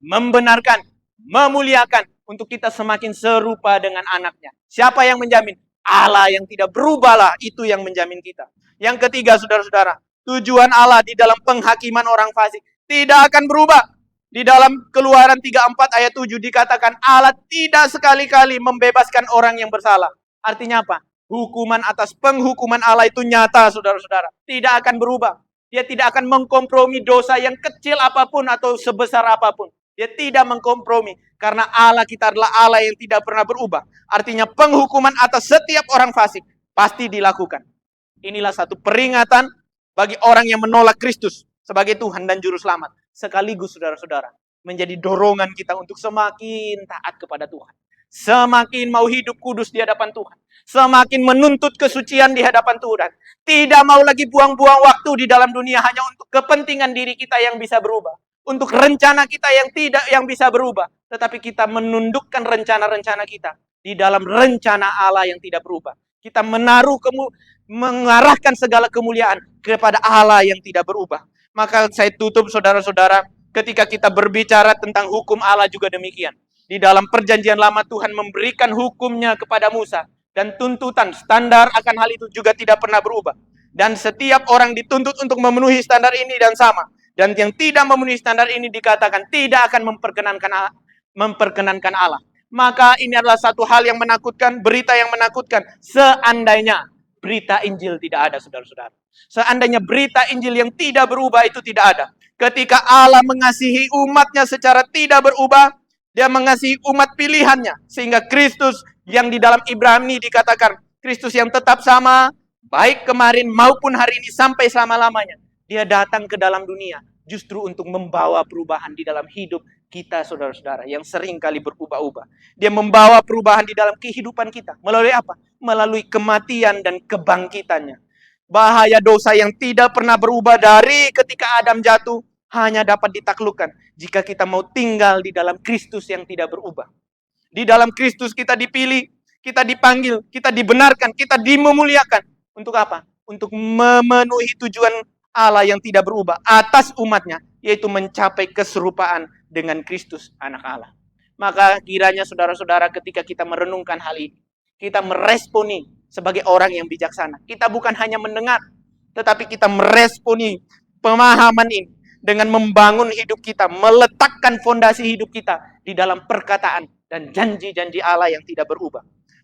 membenarkan, memuliakan untuk kita semakin serupa dengan anaknya. Siapa yang menjamin? Allah yang tidak berubahlah, itu yang menjamin kita. Yang ketiga saudara-saudara, tujuan Allah di dalam penghakiman orang fasik tidak akan berubah. Di dalam Keluaran 34 ayat 7 dikatakan Allah tidak sekali-kali membebaskan orang yang bersalah. Artinya apa? Hukuman atas penghukuman Allah itu nyata saudara-saudara. Tidak akan berubah. Dia tidak akan mengkompromi dosa yang kecil apapun atau sebesar apapun. Dia tidak mengkompromi. Karena Allah kita adalah Allah yang tidak pernah berubah. Artinya penghukuman atas setiap orang fasik pasti dilakukan. Inilah satu peringatan bagi orang yang menolak Kristus sebagai Tuhan dan Juru Selamat. Sekaligus saudara-saudara menjadi dorongan kita untuk semakin taat kepada Tuhan. Semakin mau hidup kudus di hadapan Tuhan. Semakin menuntut kesucian di hadapan Tuhan. Tidak mau lagi buang-buang waktu di dalam dunia hanya untuk kepentingan diri kita yang bisa berubah. Untuk rencana kita yang bisa berubah. Tetapi kita menundukkan rencana-rencana kita di dalam rencana Allah yang tidak berubah. Kita mengarahkan segala kemuliaan kepada Allah yang tidak berubah. Maka saya tutup saudara-saudara, ketika kita berbicara tentang hukum Allah juga demikian. Di dalam perjanjian lama Tuhan memberikan hukumnya kepada Musa. Dan tuntutan, standar akan hal itu juga tidak pernah berubah. Dan setiap orang dituntut untuk memenuhi standar ini dan sama. Dan yang tidak memenuhi standar ini dikatakan tidak akan memperkenankan Allah. Maka ini adalah satu hal yang menakutkan, berita yang menakutkan. Seandainya berita Injil tidak ada, saudara-saudara. Seandainya berita Injil yang tidak berubah itu tidak ada. Ketika Allah mengasihi umatnya secara tidak berubah, Dia mengasihi umat pilihannya. Sehingga Kristus yang di dalam Ibrani dikatakan, Kristus yang tetap sama, baik kemarin maupun hari ini sampai selama-lamanya. Dia datang ke dalam dunia justru untuk membawa perubahan di dalam hidup kita, saudara-saudara, yang sering kali berubah-ubah. Dia membawa perubahan di dalam kehidupan kita. Melalui apa? Melalui kematian dan kebangkitannya. Bahaya dosa yang tidak pernah berubah dari ketika Adam jatuh hanya dapat ditaklukkan jika kita mau tinggal di dalam Kristus yang tidak berubah. Di dalam Kristus kita dipilih, kita dipanggil, kita dibenarkan, kita dimemuliakan. Untuk apa? Untuk memenuhi tujuan Allah yang tidak berubah atas umatnya, yaitu mencapai keserupaan dengan Kristus anak Allah. Maka kiranya saudara-saudara ketika kita merenungkan hal ini, kita meresponi sebagai orang yang bijaksana. Kita bukan hanya mendengar, tetapi kita meresponi pemahaman ini dengan membangun hidup kita, meletakkan fondasi hidup kita di dalam perkataan dan janji-janji Allah yang tidak berubah.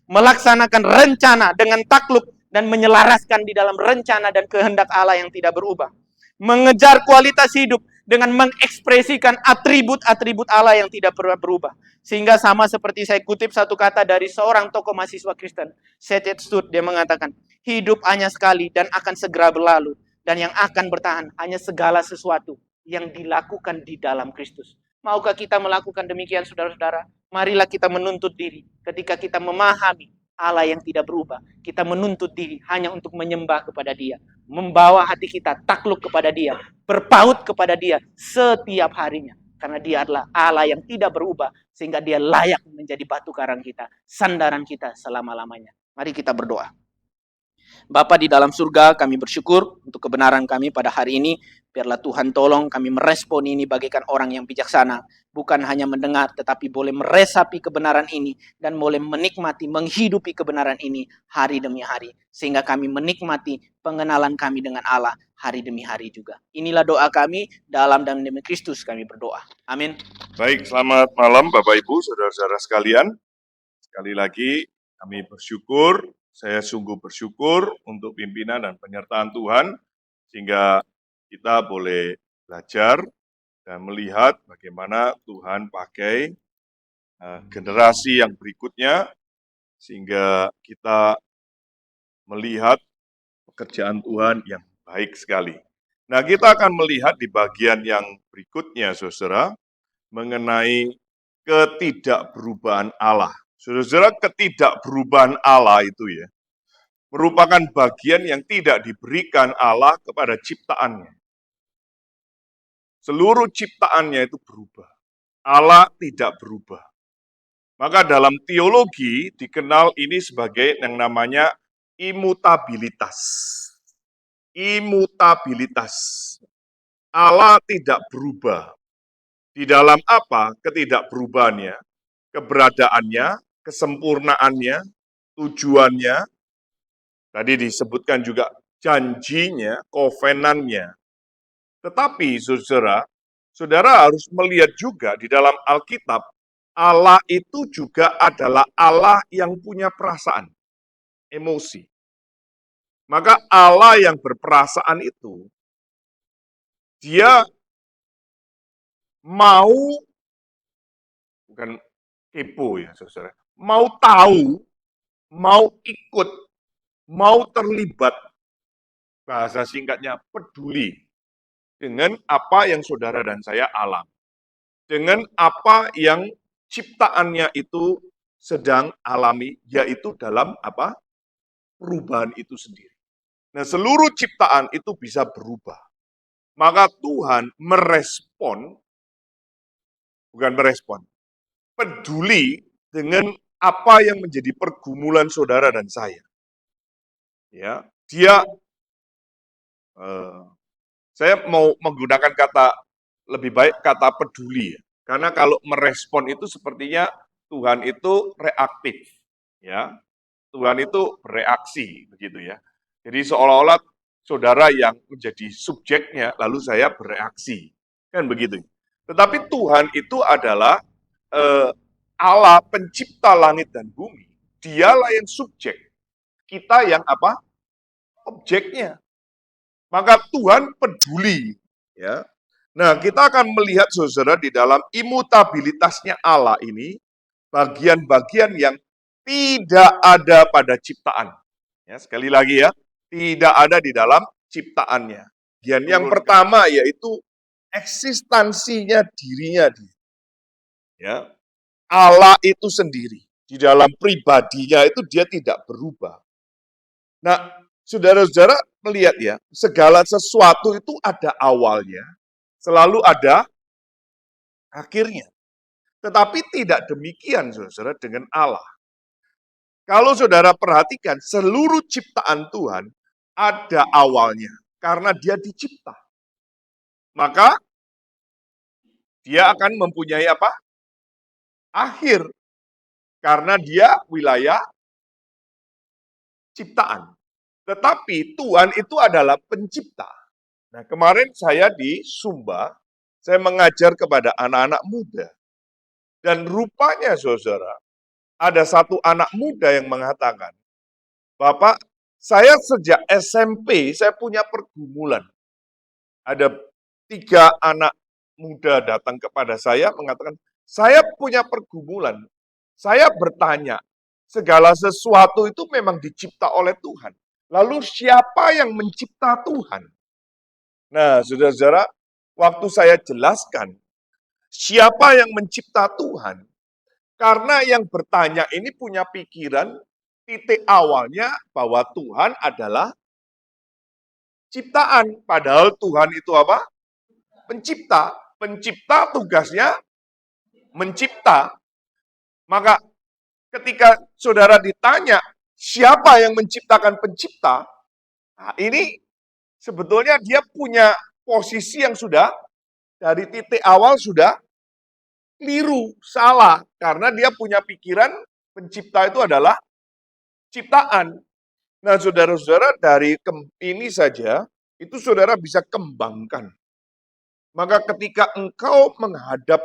Melaksanakan rencana dengan takluk dan menyelaraskan di dalam rencana dan kehendak Allah yang tidak berubah. Mengejar kualitas hidup dengan mengekspresikan atribut-atribut Allah yang tidak pernah berubah. Sehingga sama seperti saya kutip satu kata dari seorang tokoh mahasiswa Kristen, C.T. Studd, dia mengatakan, hidup hanya sekali dan akan segera berlalu. Dan yang akan bertahan hanya segala sesuatu yang dilakukan di dalam Kristus. Maukah kita melakukan demikian, saudara-saudara? Marilah kita menuntut diri ketika kita memahami Allah yang tidak berubah. Kita menuntut diri hanya untuk menyembah kepada Dia. Membawa hati kita takluk kepada Dia. Berpaut kepada Dia setiap harinya. Karena Dia adalah Allah yang tidak berubah. Sehingga Dia layak menjadi batu karang kita. Sandaran kita selama-lamanya. Mari kita berdoa. Bapa di dalam surga, kami bersyukur untuk kebenaran kami pada hari ini. Biarlah Tuhan tolong kami merespon ini bagaikan orang yang bijaksana. Bukan hanya mendengar, tetapi boleh meresapi kebenaran ini dan boleh menikmati, menghidupi kebenaran ini hari demi hari. Sehingga kami menikmati pengenalan kami dengan Allah hari demi hari juga. Inilah doa kami, dalam dan demi Kristus kami berdoa. Amin. Baik, selamat malam Bapak Ibu, saudara-saudara sekalian. Sekali lagi kami bersyukur, saya sungguh bersyukur untuk pimpinan dan penyertaan Tuhan, sehingga kita boleh belajar dan melihat bagaimana Tuhan pakai generasi yang berikutnya, sehingga kita melihat pekerjaan Tuhan yang baik sekali. Nah, kita akan melihat di bagian yang berikutnya, saudara, mengenai ketidakberubahan Allah. Saudara-saudara, ketidakberubahan Allah itu ya, merupakan bagian yang tidak diberikan Allah kepada ciptaannya. Seluruh ciptaannya itu berubah. Allah tidak berubah. Maka dalam teologi dikenal ini sebagai yang namanya imutabilitas. Imutabilitas. Allah tidak berubah. Di dalam apa ketidakberubahannya? Keberadaannya, kesempurnaannya, tujuannya, tadi disebutkan juga janjinya, kovenannya. Tetapi saudara, saudara harus melihat juga di dalam Alkitab, Allah itu juga adalah Allah yang punya perasaan, emosi. Maka Allah yang berperasaan itu, dia mau, bukan kepo ya saudara, mau tahu, mau ikut, mau terlibat, bahasa singkatnya peduli, dengan apa yang saudara dan saya alami. Dengan apa yang ciptaannya itu sedang alami, yaitu dalam apa? Perubahan itu sendiri. Nah, seluruh ciptaan itu bisa berubah. Maka Tuhan merespon, bukan merespon, peduli dengan apa yang menjadi pergumulan saudara dan saya. Ya, dia, saya mau menggunakan kata lebih baik kata peduli, ya. Karena kalau merespon itu sepertinya Tuhan itu reaktif, ya. Tuhan itu bereaksi, begitu ya. Jadi seolah-olah saudara yang menjadi subjeknya, lalu saya bereaksi, kan begitu. Tetapi Tuhan itu adalah Allah pencipta langit dan bumi. Dialah yang subjek, kita yang apa? Objeknya. Maka Tuhan peduli, ya. Nah, kita akan melihat saudara di dalam imutabilitasnya Allah ini, bagian-bagian yang tidak ada pada ciptaan. Ya, sekali lagi ya, tidak ada di dalam ciptaannya. Bagian yang pertama yaitu eksistensinya dirinya dia. Ya. Allah itu sendiri, di dalam pribadinya itu dia tidak berubah. Nah, saudara-saudara melihat ya, segala sesuatu itu ada awalnya, selalu ada akhirnya. Tetapi tidak demikian, saudara, dengan Allah. Kalau saudara perhatikan, seluruh ciptaan Tuhan ada awalnya, karena dia dicipta. Maka, dia akan mempunyai apa? Akhir. Karena dia wilayah ciptaan. Tetapi Tuhan itu adalah pencipta. Nah, kemarin saya di Sumba, saya mengajar kepada anak-anak muda. Dan rupanya, saudara, ada satu anak muda yang mengatakan, Bapak, saya sejak SMP, saya punya pergumulan. Ada 3 anak muda datang kepada saya mengatakan, saya punya pergumulan. Saya bertanya, segala sesuatu itu memang dicipta oleh Tuhan. Lalu siapa yang mencipta Tuhan? Nah, saudara-saudara, waktu saya jelaskan, siapa yang mencipta Tuhan? Karena yang bertanya ini punya pikiran, titik awalnya bahwa Tuhan adalah ciptaan. Padahal Tuhan itu apa? Pencipta. Pencipta tugasnya mencipta. Maka ketika saudara ditanya, siapa yang menciptakan pencipta? Nah, ini sebetulnya dia punya posisi yang sudah dari titik awal sudah keliru, salah. Karena dia punya pikiran pencipta itu adalah ciptaan. Nah, saudara-saudara, dari ini saja, itu saudara bisa kembangkan. Maka ketika engkau menghadap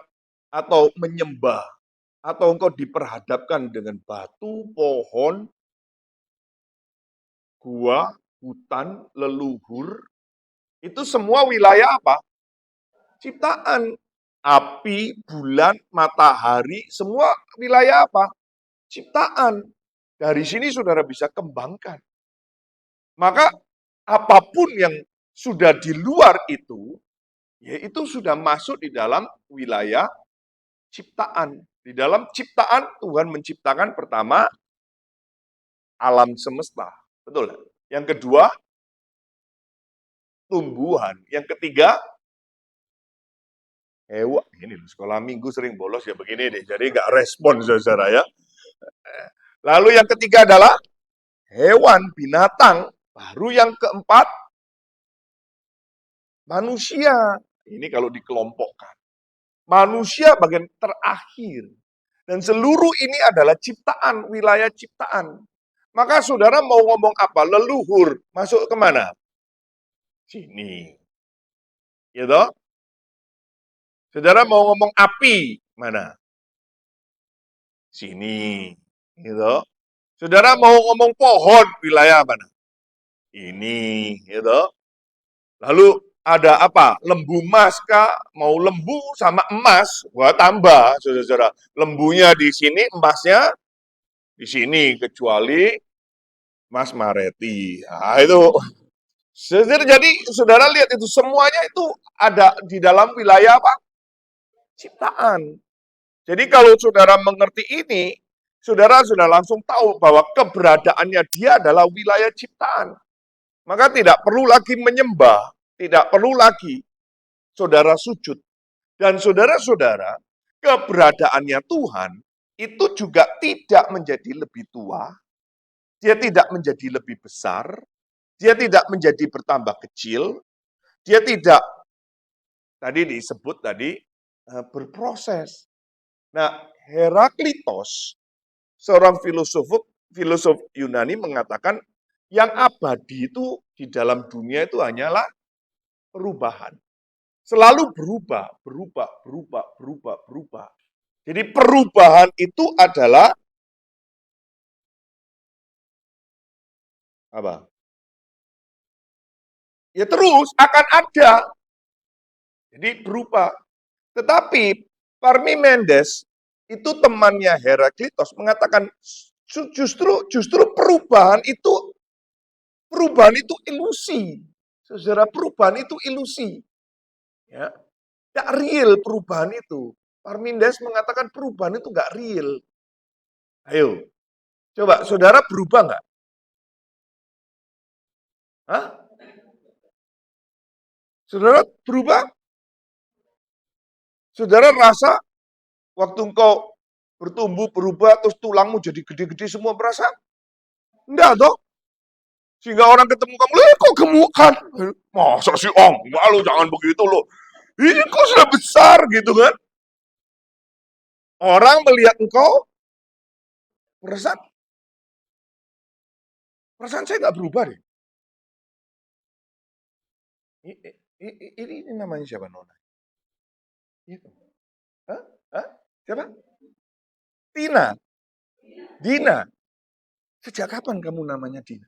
atau menyembah, atau engkau diperhadapkan dengan batu, pohon, gua, hutan, leluhur, itu semua wilayah apa? Ciptaan. Api, bulan, matahari, semua wilayah apa? Ciptaan. Dari sini saudara bisa kembangkan. Maka apapun yang sudah di luar itu, ya itu sudah masuk di dalam wilayah ciptaan. Di dalam ciptaan Tuhan menciptakan pertama alam semesta. Betul. Yang kedua tumbuhan. Yang ketiga hewan. Ini loh, sekolah minggu sering bolos ya begini deh. Jadi nggak respon saudara ya. Lalu yang ketiga adalah hewan, binatang. Baru yang keempat manusia. Ini kalau dikelompokkan. Manusia bagian terakhir. Dan seluruh ini adalah ciptaan, wilayah ciptaan. Maka saudara mau ngomong apa? Leluhur. Masuk kemana? Sini. Gitu. Saudara mau ngomong api. Mana? Sini. Gitu. Saudara mau ngomong pohon. Wilayah mana? Ini. Gitu. Lalu ada apa? Lembu emas kah? Mau lembu sama emas, gua tambah, saudara-saudara. Lembunya di sini, emasnya di sini, kecuali Mas Mareti. Nah, itu. Jadi saudara lihat itu semuanya itu ada di dalam wilayah apa? Ciptaan. Jadi kalau saudara mengerti ini, saudara sudah langsung tahu bahwa keberadaannya dia adalah wilayah ciptaan. Maka tidak perlu lagi menyembah, tidak perlu lagi saudara sujud. Dan saudara-saudara, keberadaannya Tuhan itu juga tidak menjadi lebih tua, dia tidak menjadi lebih besar, dia tidak menjadi bertambah kecil, dia tidak, tadi disebut tadi, berproses. Nah, Heraklitos, seorang filosof Yunani mengatakan, yang abadi itu di dalam dunia itu hanyalah perubahan. Selalu berubah. Jadi perubahan itu adalah apa? Ya terus akan ada. Jadi berubah. Tetapi Parmenides itu temannya Heraklitos mengatakan justru perubahan itu ilusi. Saudara, perubahan itu ilusi. Ya. Tidak real perubahan itu. Parmenides mengatakan perubahan itu nggak real. Ayo, coba saudara berubah nggak? Hah? Saudara berubah? Saudara rasa waktu engkau bertumbuh, berubah, terus tulangmu jadi gede-gede semua, berasa? Enggak toh? Sehingga orang ketemu kamu, kok gemukan? Masa sih om? Enggak lo, jangan begitu lo. Ini kok sudah besar gitu kan? Orang melihat engkau, perasaan saya nggak berubah deh. Ini namanya siapa Nona? Itu. Hah? Siapa? Tina. Dina. Sejak kapan kamu namanya Dina?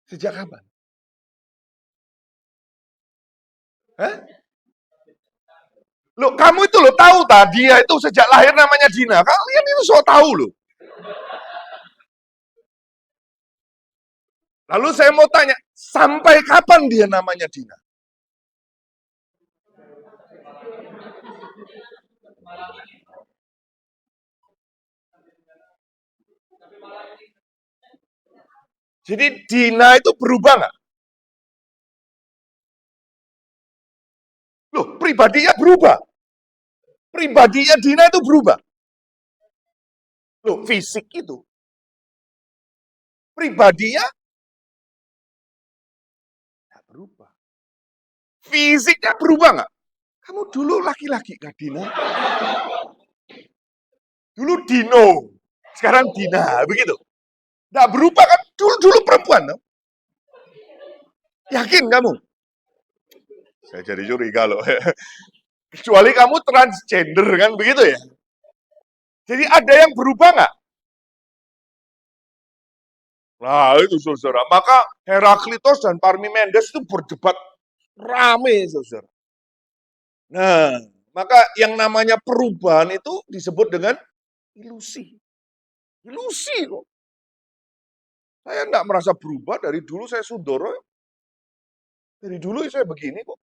Sejak kapan? Hah? Loh, kamu itu lo tahu tadi dia itu sejak lahir namanya Dina. Kalian itu so tahu loh. Lalu saya mau tanya, sampai kapan dia namanya Dina? Jadi Dina itu berubah nggak? Loh, pribadinya berubah. Pribadinya Dina itu berubah. Loh, fisik itu. Pribadinya nggak berubah. Fisiknya berubah nggak? Kamu dulu laki-laki, Kak Dina. Dulu Dino, sekarang Dina, begitu. Nggak berubah kan? Dulu perempuan. No? Yakin kamu? Saya jadi curiga loh. Kecuali kamu transgender kan, begitu ya? Jadi ada yang berubah nggak? Nah itu saudara. Maka Heraklitos dan Parmenides itu berdebat rame saudara. Nah, maka yang namanya perubahan itu disebut dengan ilusi. Ilusi kok. Saya enggak merasa berubah, dari dulu saya Sundoro. Dari dulu saya begini kok.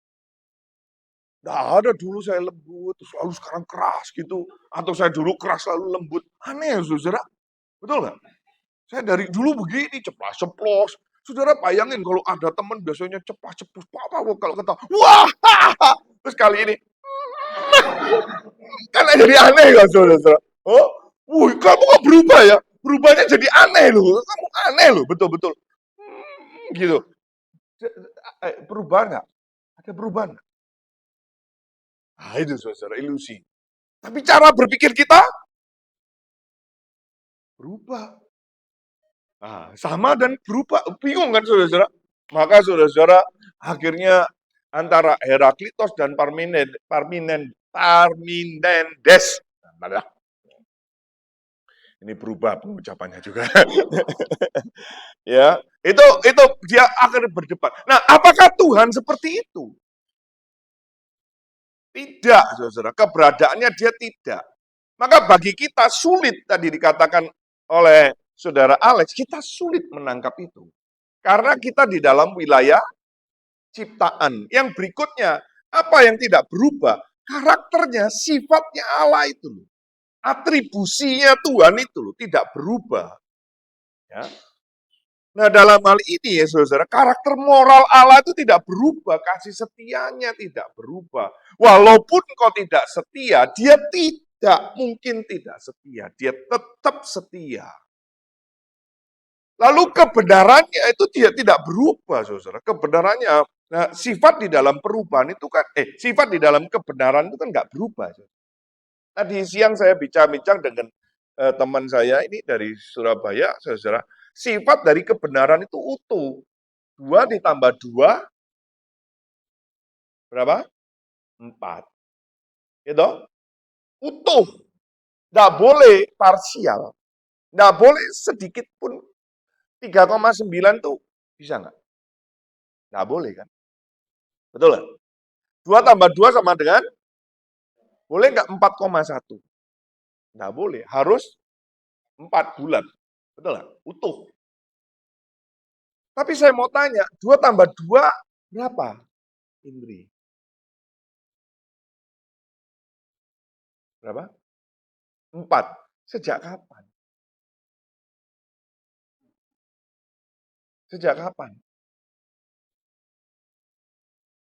Enggak ada dulu saya lembut, selalu sekarang keras gitu. Atau saya dulu keras selalu lembut. Aneh ya saudara. Betul nggak? Saya dari dulu begini, ceplas-ceplos. Saudara bayangin kalau ada teman biasanya ceplas-ceplos. Apa kalau ketawa, wah, terus kali ini, kan jadi aneh ya saudara. Oh, wih, kamu kok berubah ya? Berubahnya jadi aneh loh. Kamu aneh loh, betul-betul. Gitu. Perubahan nggak? Ada perubahan nggak? Nah, itu saudara, ilusi. Tapi cara berpikir kita berubah. Nah, sama dan berubah. Bingung kan saudara-saudara? Maka saudara-saudara, akhirnya antara Heraklitos dan Parmenides. Ini berubah pengucapannya juga. Ya, itu dia akan berdebat. Nah, apakah Tuhan seperti itu? Tidak, saudara. Keberadaannya dia tidak. Maka bagi kita sulit, tadi dikatakan oleh saudara Alex, kita sulit menangkap itu. Karena kita di dalam wilayah ciptaan. Yang berikutnya, apa yang tidak berubah? Karakternya, sifatnya Allah itu. Atribusinya Tuhan itu tidak berubah. Ya. Nah dalam hal ini ya saudara, karakter moral Allah itu tidak berubah, kasih setianya tidak berubah. Walaupun kau tidak setia, dia tidak mungkin tidak setia, dia tetap setia. Lalu kebenarannya itu dia tidak berubah, saudara. Kebenarannya, nah, sifat di dalam perubahan itu kan, sifat di dalam kebenaran itu kan nggak berubah. Saudara. Tadi siang saya bincang-bincang dengan teman saya ini dari Surabaya, saudara. Sifat dari kebenaran itu utuh. 2 ditambah 2, berapa? 4. Gitu? Utuh. Nggak boleh parsial. Nggak boleh sedikit pun 3,9 tuh bisa nggak? Nggak boleh kan? Betul nggak? 2 tambah 2 sama dengan? Boleh nggak 4,1? Nggak boleh. Harus 4 bulan. Betul nggak? Utuh. Tapi saya mau tanya, 2 tambah 2 berapa? Indri. Berapa? 4. Sejak kapan? Sejak kapan?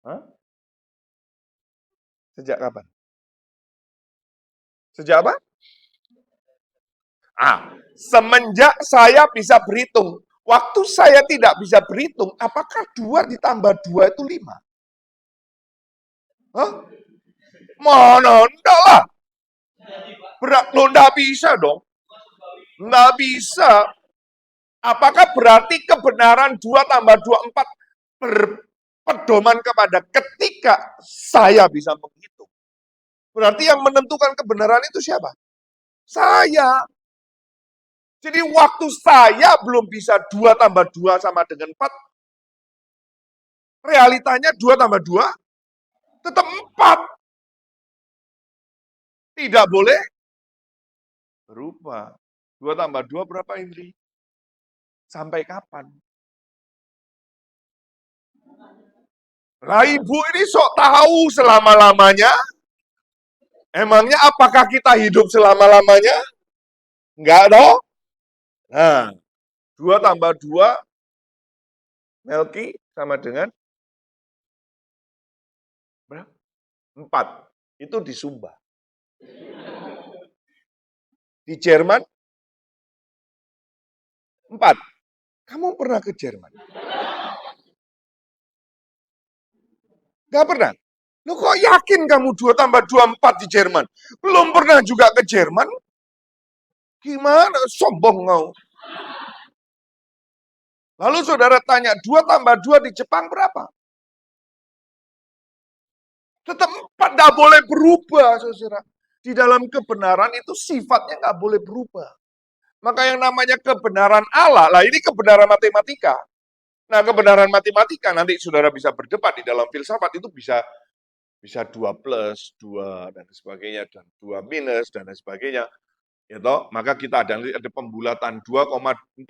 Hah? Sejak kapan? Sejak apa? Semenjak saya bisa berhitung. Waktu saya tidak bisa berhitung, apakah 2 ditambah 2 itu 5? Hah? Mana? Enggak lah. Lo enggak bisa dong. Enggak bisa. Apakah berarti kebenaran 2 tambah 2, 4 berpedoman kepada ketika saya bisa menghitung? Berarti yang menentukan kebenaran itu siapa? Saya. Jadi waktu saya belum bisa 2 tambah 2 sama dengan 4, realitanya 2 tambah 2 tetap 4. Tidak boleh berubah. 2 tambah 2 berapa, Indri? Sampai kapan? Lah ibu ini sok tahu selama-lamanya. Emangnya apakah kita hidup selama-lamanya? Enggak dong. Nah, 2 tambah 2, Melki sama dengan berapa? 4. Itu di Sumba. Di Jerman 4. Kamu pernah ke Jerman? Nggak pernah. Lo kok yakin kamu 2 tambah 2 4 di Jerman? Belum pernah juga ke Jerman? Gimana? Sombong kau. Lalu saudara tanya, 2 tambah 2 di Jepang berapa? Tetap 4, nggak boleh berubah, saudara. Di dalam kebenaran itu sifatnya nggak boleh berubah. Maka yang namanya kebenaran Allah, lah ini kebenaran matematika. Nah, kebenaran matematika nanti saudara bisa berdebat di dalam filsafat itu bisa 2 plus, 2 dan sebagainya, dan 2 minus, dan lain sebagainya. Ya toh, maka kita ada pembulatan 4,2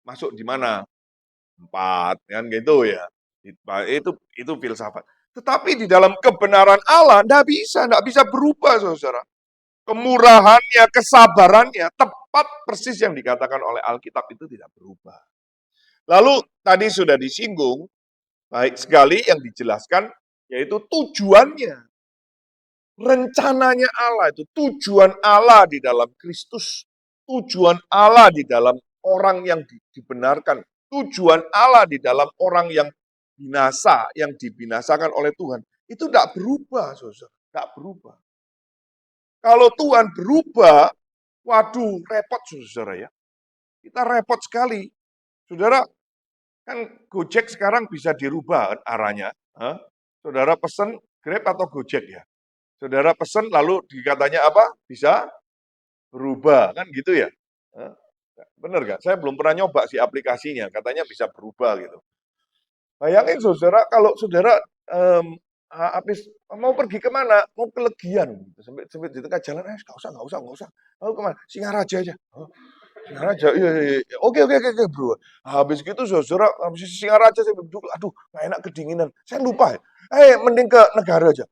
masuk di mana? 4, kan gitu ya. Itu filsafat. Tetapi di dalam kebenaran Allah enggak bisa berubah, saudara. Kemurahannya, kesabarannya, tepat persis yang dikatakan oleh Alkitab itu tidak berubah. Lalu tadi sudah disinggung, baik sekali yang dijelaskan, yaitu tujuannya. Rencananya Allah itu, tujuan Allah di dalam Kristus, tujuan Allah di dalam orang yang dibenarkan, tujuan Allah di dalam orang yang binasa, yang dibinasakan oleh Tuhan, itu tidak berubah, saudara, tidak berubah. Kalau Tuhan berubah, waduh, repot, saudara ya. Kita repot sekali. Saudara, kan Gojek sekarang bisa dirubah arahnya. Saudara pesen Grab atau Gojek ya. Saudara pesen lalu dikatanya apa? Bisa berubah, kan gitu ya. Bener gak? Saya belum pernah nyoba sih aplikasinya, katanya bisa berubah gitu. Bayangin saudara, kalau saudara habis mau pergi kemana? Mau ke Legian, sampai di tengah jalan, nggak usah. Lalu kemana? Singaraja aja. Singaraja, iya. Oke, bro. Habis gitu saudara, habis Singaraja saya duduk, aduh, nggak enak kedinginan. Saya lupa ya. Mending ke Negara aja.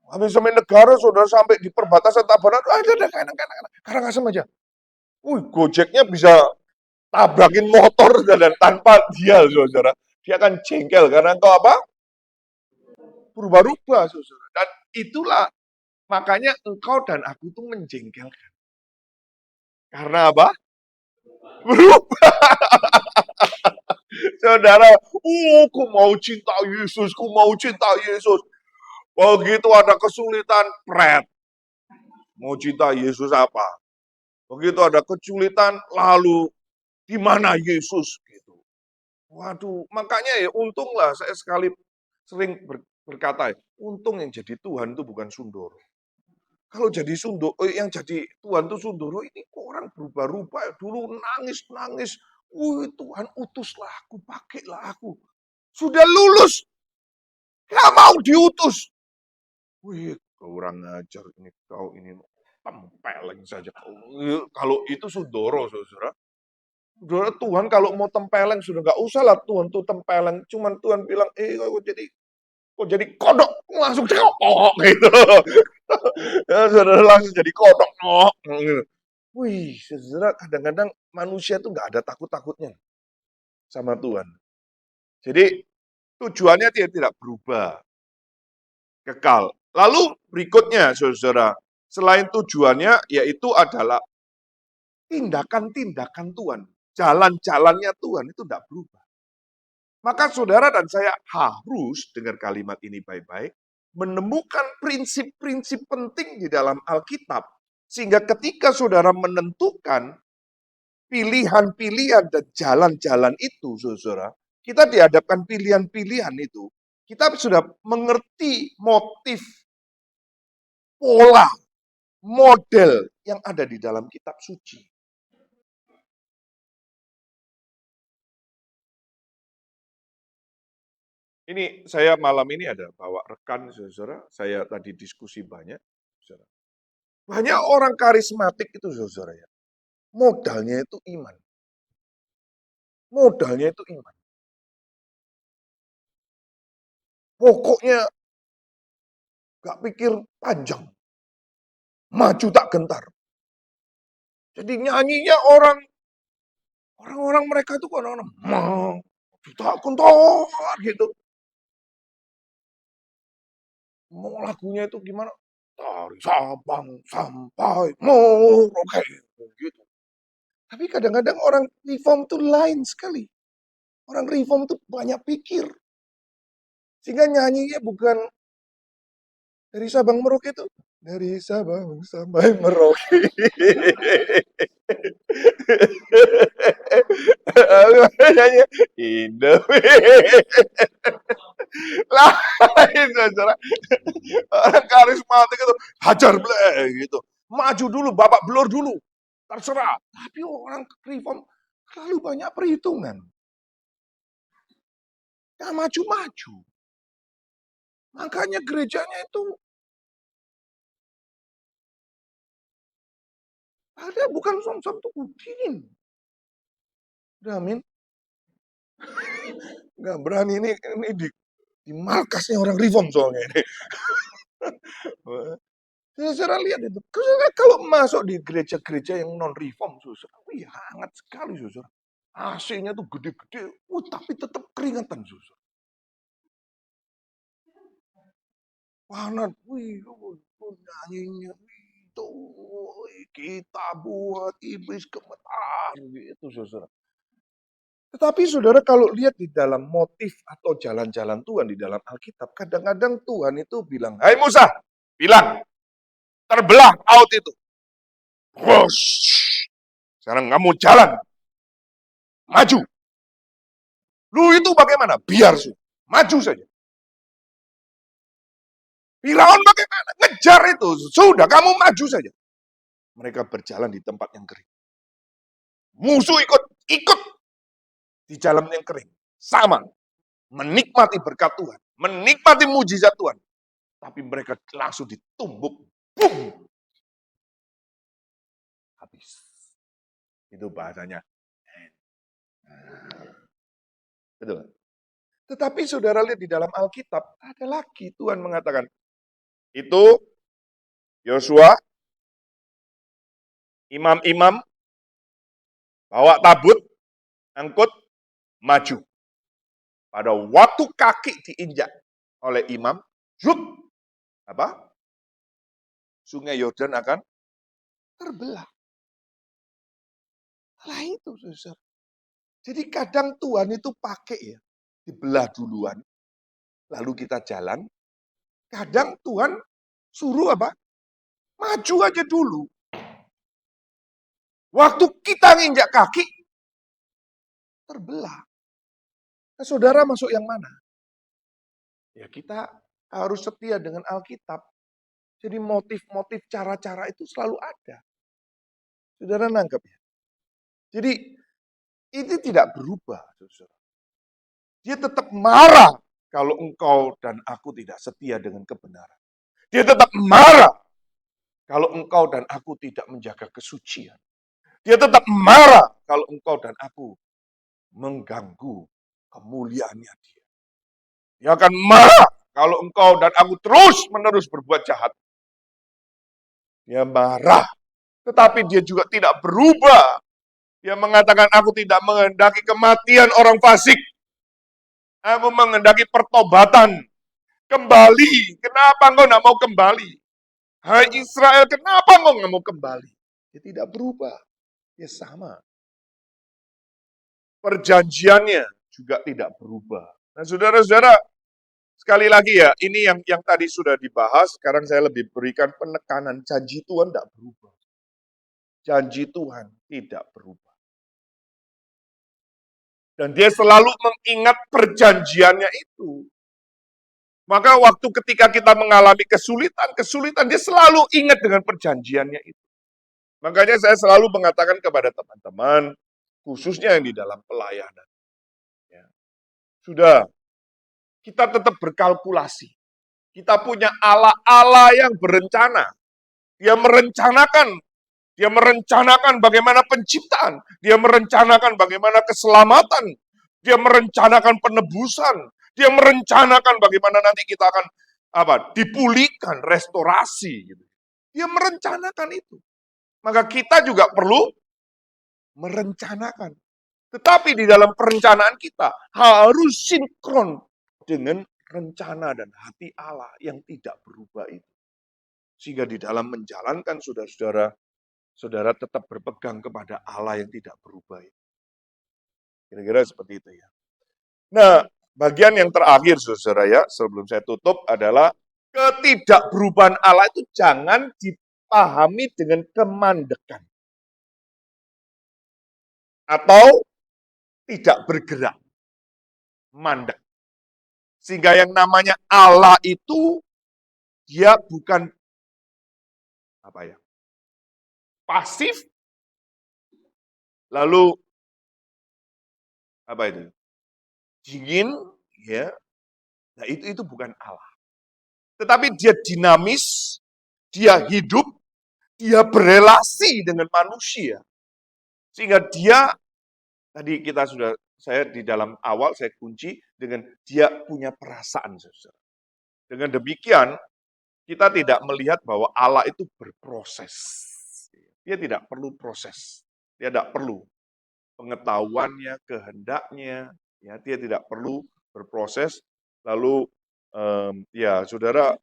Habis sampai Negara, saudara sampai di perbatasan Tabanan, udah enak. Karangasem aja. Gojeknya bisa tabrakin motor dan tanpa dia, saudara. Dia akan jengkel karena engkau apa? Berubah-ubah, saudara. Dan itulah makanya engkau dan aku itu menjengkelkan. Karena apa? Berubah. Saudara, ku mau cinta Yesus, ku mau cinta Yesus. Begitu ada kesulitan, mau cinta Yesus apa? Begitu ada kesulitan, lalu di mana Yesus? Gitu. Waduh, makanya ya untunglah saya sering berkata, untung yang jadi Tuhan itu bukan Sundoro. Kalau jadi yang jadi Tuhan itu Sundoro, ini kok orang berubah-ubah. Dulu nangis. Tuhan utuslah aku, pakailah aku. Sudah lulus, nggak mau diutus. Kau orang ngajar ini, kau ini tempeleng saja. Kalau itu Sundoro, saudara. Saudara, Tuhan kalau mau tempeleng sudah nggak usah lah Tuhan tuh tempeleng. Cuman Tuhan bilang, kok jadi kodok, langsung cekok gitu. Ya, saudara langsung jadi kodok, gitu. Saudara, kadang-kadang manusia tuh nggak ada takut-takutnya sama Tuhan. Jadi tujuannya dia tidak berubah, kekal. Lalu berikutnya, saudara, selain tujuannya, yaitu adalah tindakan-tindakan Tuhan. Jalan-jalannya Tuhan itu tidak berubah. Maka saudara dan saya harus, dengar kalimat ini baik-baik, menemukan prinsip-prinsip penting di dalam Alkitab. Sehingga ketika saudara menentukan pilihan-pilihan dan jalan-jalan itu, saudara, kita dihadapkan pilihan-pilihan itu, kita sudah mengerti motif, pola, model yang ada di dalam kitab suci. Ini saya malam ini ada bawa rekan, saudara. Saya tadi diskusi banyak, saudara. Banyak orang karismatik itu, saudara ya. Modalnya itu iman. Modalnya itu iman. Pokoknya gak pikir panjang. Maju tak gentar. Jadi nyanyinya orang-orang mereka itu orang-orang tak gentar gitu. Mau lagunya itu gimana? Dari Sabang sampai Merauke gitu. Tapi kadang-kadang orang reform itu lain sekali. Orang reform itu banyak pikir. Sehingga nyanyinya bukan dari Sabang Merauke itu. Dari Sabang sampai Merauke. Nyanyi Indomie. Lain, saudara. Orang karismatik itu hajar bleh gitu. Maju dulu, babak belur dulu. Terserah. Tapi orang reform terlalu banyak perhitungan. Gak maju-maju. Makanya gerejanya itu ada bukan som-som tuh udin. Udah, amin. Nggak berani ini di markasnya orang reform soalnya ini. Saudara lihat itu. Kalau masuk di gereja-gereja yang non-reform, saudara, wih hangat sekali, saudara. AC-nya tuh gede-gede, tapi tetap keringatan, saudara. Panas, wih, nyanyinya itu kita buat iblis gemetar, gitu, saudara. Tetapi saudara kalau lihat di dalam motif atau jalan-jalan Tuhan di dalam Alkitab, kadang-kadang Tuhan itu bilang, hai Musa, bilang, terbelah laut itu. Wush. Sekarang kamu jalan, maju. Lu itu bagaimana? Biar sudah, maju saja. Firaun bagaimana? Ngejar itu, sudah kamu maju saja. Mereka berjalan di tempat yang kering. Musuh ikut di jalan yang kering. Sama, menikmati berkat Tuhan, menikmati mujizat Tuhan. Tapi mereka langsung ditumbuk. Boom. Habis. Itu bahasanya. Betul. Tetapi saudara lihat di dalam Alkitab, ada lagi Tuhan mengatakan, itu Yosua, imam-imam, bawa tabut, angkut, maju. Pada waktu kaki diinjak oleh imam, zup, Sungai Yordan akan terbelah. Lah itu, saudara. Jadi kadang Tuhan itu pakai ya, dibelah duluan, lalu kita jalan. Kadang Tuhan suruh maju aja dulu. Waktu kita nginjak kaki, terbelah. Nah, saudara masuk yang mana? Ya kita harus setia dengan Alkitab. Jadi motif-motif cara-cara itu selalu ada. Saudara nangkep ya? Jadi itu tidak berubah, saudara. Dia tetap marah kalau engkau dan aku tidak setia dengan kebenaran. Dia tetap marah kalau engkau dan aku tidak menjaga kesucian. Dia tetap marah kalau engkau dan aku mengganggu kemuliaannya dia. Dia akan marah kalau engkau dan aku terus-menerus berbuat jahat. Dia marah, tetapi dia juga tidak berubah. Dia mengatakan, aku tidak menghendaki kematian orang fasik. Aku menghendaki pertobatan. Kembali. Kenapa engkau tidak mau kembali? Hai Israel, kenapa engkau tidak mau kembali? Dia tidak berubah. Dia sama. Perjanjiannya juga tidak berubah. Nah, saudara-saudara, sekali lagi ya, ini yang tadi sudah dibahas, sekarang saya lebih berikan penekanan, janji Tuhan tidak berubah. Janji Tuhan tidak berubah. Dan dia selalu mengingat perjanjiannya itu. Maka waktu ketika kita mengalami kesulitan dia selalu ingat dengan perjanjiannya itu. Makanya saya selalu mengatakan kepada teman-teman, khususnya yang di dalam pelayanan. Ya. Sudah, kita tetap berkalkulasi. Kita punya Allah yang berencana. Dia merencanakan bagaimana penciptaan. Dia merencanakan bagaimana keselamatan. Dia merencanakan penebusan. Dia merencanakan bagaimana nanti kita akan dipulihkan, restorasi. Gitu. Dia merencanakan itu. Maka kita juga perlu merencanakan. Tetapi di dalam perencanaan kita harus sinkron dengan rencana dan hati Allah yang tidak berubah itu. Sehingga di dalam menjalankan saudara-saudara, saudara tetap berpegang kepada Allah yang tidak berubah. Kira-kira seperti itu ya. Nah, bagian yang terakhir, saudara ya, sebelum saya tutup adalah ketidakberubahan Allah itu jangan dipahami dengan kemandekan atau tidak bergerak, mandek. Sehingga yang namanya Allah itu dia bukan pasif, lalu dingin, ya. Nah, itu bukan Allah. Tetapi dia dinamis, dia hidup, dia berelasi dengan manusia. Sehingga dia, tadi saya di dalam awal saya kunci dengan dia punya perasaan, saudara. Dengan demikian, kita tidak melihat bahwa Allah itu berproses. Dia tidak perlu proses. Dia tidak perlu pengetahuannya, kehendaknya. Ya, dia tidak perlu berproses. Lalu, saudara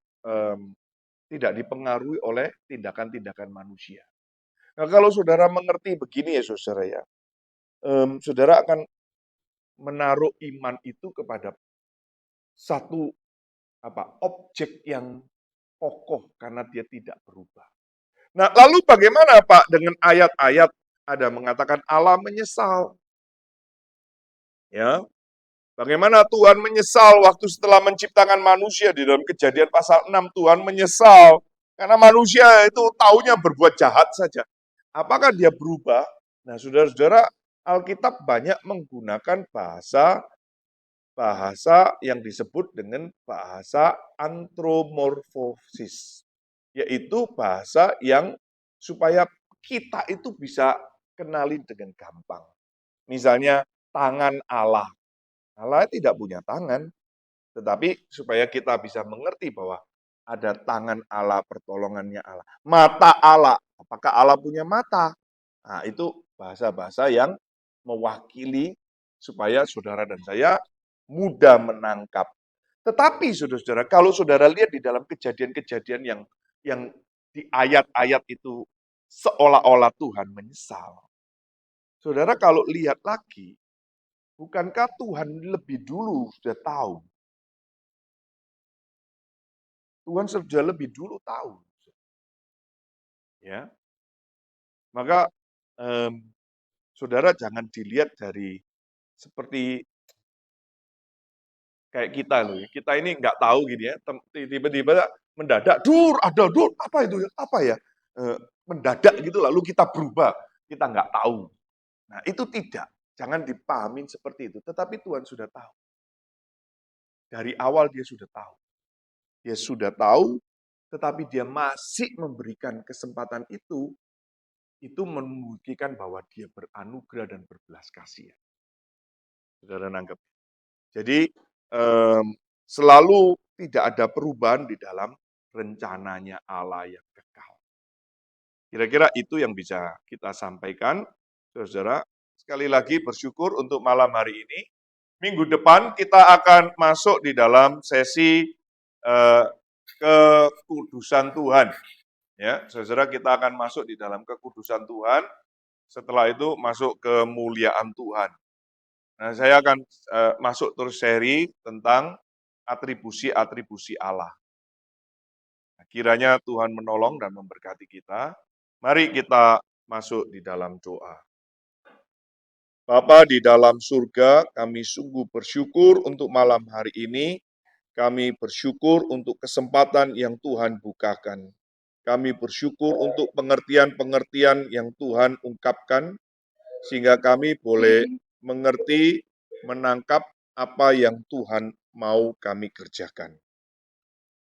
tidak dipengaruhi oleh tindakan-tindakan manusia. Nah, kalau saudara mengerti begini ya, saudara ya, saudara akan menaruh iman itu kepada satu objek yang kokoh karena dia tidak berubah. Nah, lalu bagaimana Pak dengan ayat-ayat ada mengatakan Allah menyesal? Ya. Bagaimana Tuhan menyesal waktu setelah menciptakan manusia di dalam Kejadian pasal 6, Tuhan menyesal karena manusia itu taunya berbuat jahat saja. Apakah dia berubah? Nah, saudara-saudara, Alkitab banyak menggunakan bahasa yang disebut dengan bahasa antromorfosis, yaitu bahasa yang supaya kita itu bisa kenalin dengan gampang. Misalnya tangan Allah. Allah tidak punya tangan, tetapi supaya kita bisa mengerti bahwa ada tangan Allah, pertolongannya Allah. Mata Allah, apakah Allah punya mata? Nah, itu bahasa-bahasa yang mewakili supaya saudara dan saya mudah menangkap. Tetapi saudara-saudara, kalau saudara lihat di dalam kejadian-kejadian yang di ayat-ayat itu seolah-olah Tuhan menyesal. Saudara kalau lihat lagi, bukankah Tuhan lebih dulu sudah tahu? Tuhan sudah lebih dulu tahu. Ya. Maka saudara jangan dilihat dari seperti kayak kita loh. Kita ini nggak tahu gini ya, tiba-tiba mendadak, apa itu? Apa ya? Mendadak gitu lalu kita berubah, kita nggak tahu. Nah, itu tidak. Jangan dipahamin seperti itu. Tetapi Tuhan sudah tahu. Dari awal dia sudah tahu. Dia sudah tahu, tetapi dia masih memberikan kesempatan itu membuktikan bahwa dia beranugerah dan berbelas kasihan. Saudara nangkep. Jadi, selalu tidak ada perubahan di dalam rencananya Allah yang kekal. Kira-kira itu yang bisa kita sampaikan, saudara. Sekali lagi bersyukur untuk malam hari ini. Minggu depan kita akan masuk di dalam sesi kekudusan Tuhan. Ya, saudara, kita akan masuk di dalam kekudusan Tuhan. Setelah itu masuk kemuliaan Tuhan. Nah, saya akan masuk terus seri tentang atribusi-atribusi Allah. Nah, kiranya Tuhan menolong dan memberkati kita. Mari kita masuk di dalam doa. Bapa di dalam surga, kami sungguh bersyukur untuk malam hari ini. Kami bersyukur untuk kesempatan yang Tuhan bukakan. Kami bersyukur untuk pengertian-pengertian yang Tuhan ungkapkan, sehingga kami boleh mengerti, menangkap apa yang Tuhan mau kami kerjakan.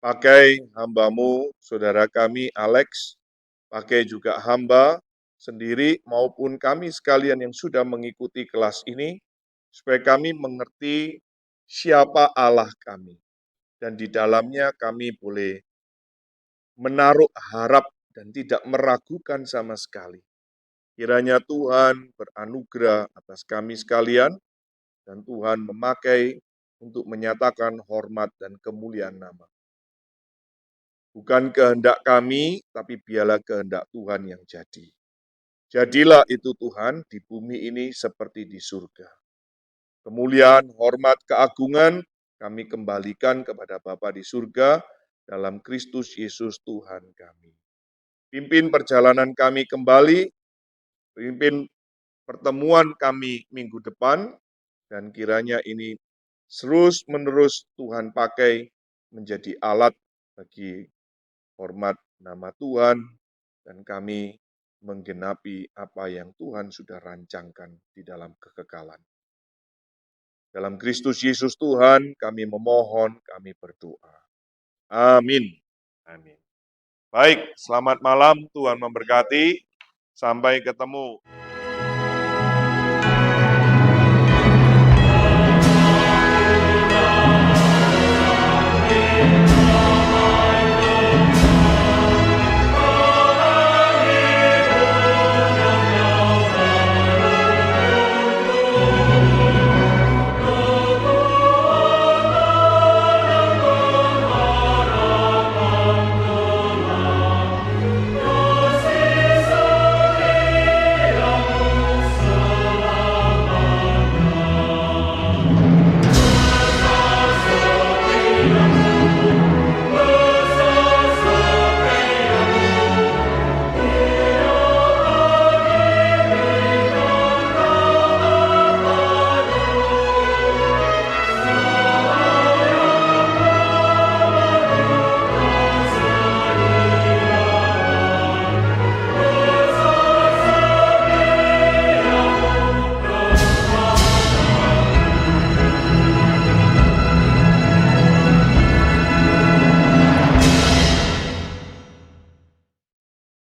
Pakai hamba-Mu, saudara kami Alex, pakai juga hamba sendiri maupun kami sekalian yang sudah mengikuti kelas ini, supaya kami mengerti siapa Allah kami. Dan di dalamnya kami boleh menaruh harap dan tidak meragukan sama sekali. Kiranya Tuhan beranugerah atas kami sekalian, dan Tuhan memakai untuk menyatakan hormat dan kemuliaan nama. Bukan kehendak kami, tapi biarlah kehendak Tuhan yang jadi. Jadilah itu Tuhan di bumi ini seperti di surga. Kemuliaan, hormat, keagungan kami kembalikan kepada Bapa di surga dalam Kristus Yesus Tuhan kami. Pimpin perjalanan kami kembali, pimpin pertemuan kami minggu depan, dan kiranya ini terus-menerus Tuhan pakai menjadi alat bagi hormat nama Tuhan, dan kami menggenapi apa yang Tuhan sudah rancangkan di dalam kekekalan. Dalam Kristus Yesus Tuhan, kami memohon, kami berdoa. Amin. Amin. Baik, selamat malam, Tuhan memberkati. Sampai ketemu.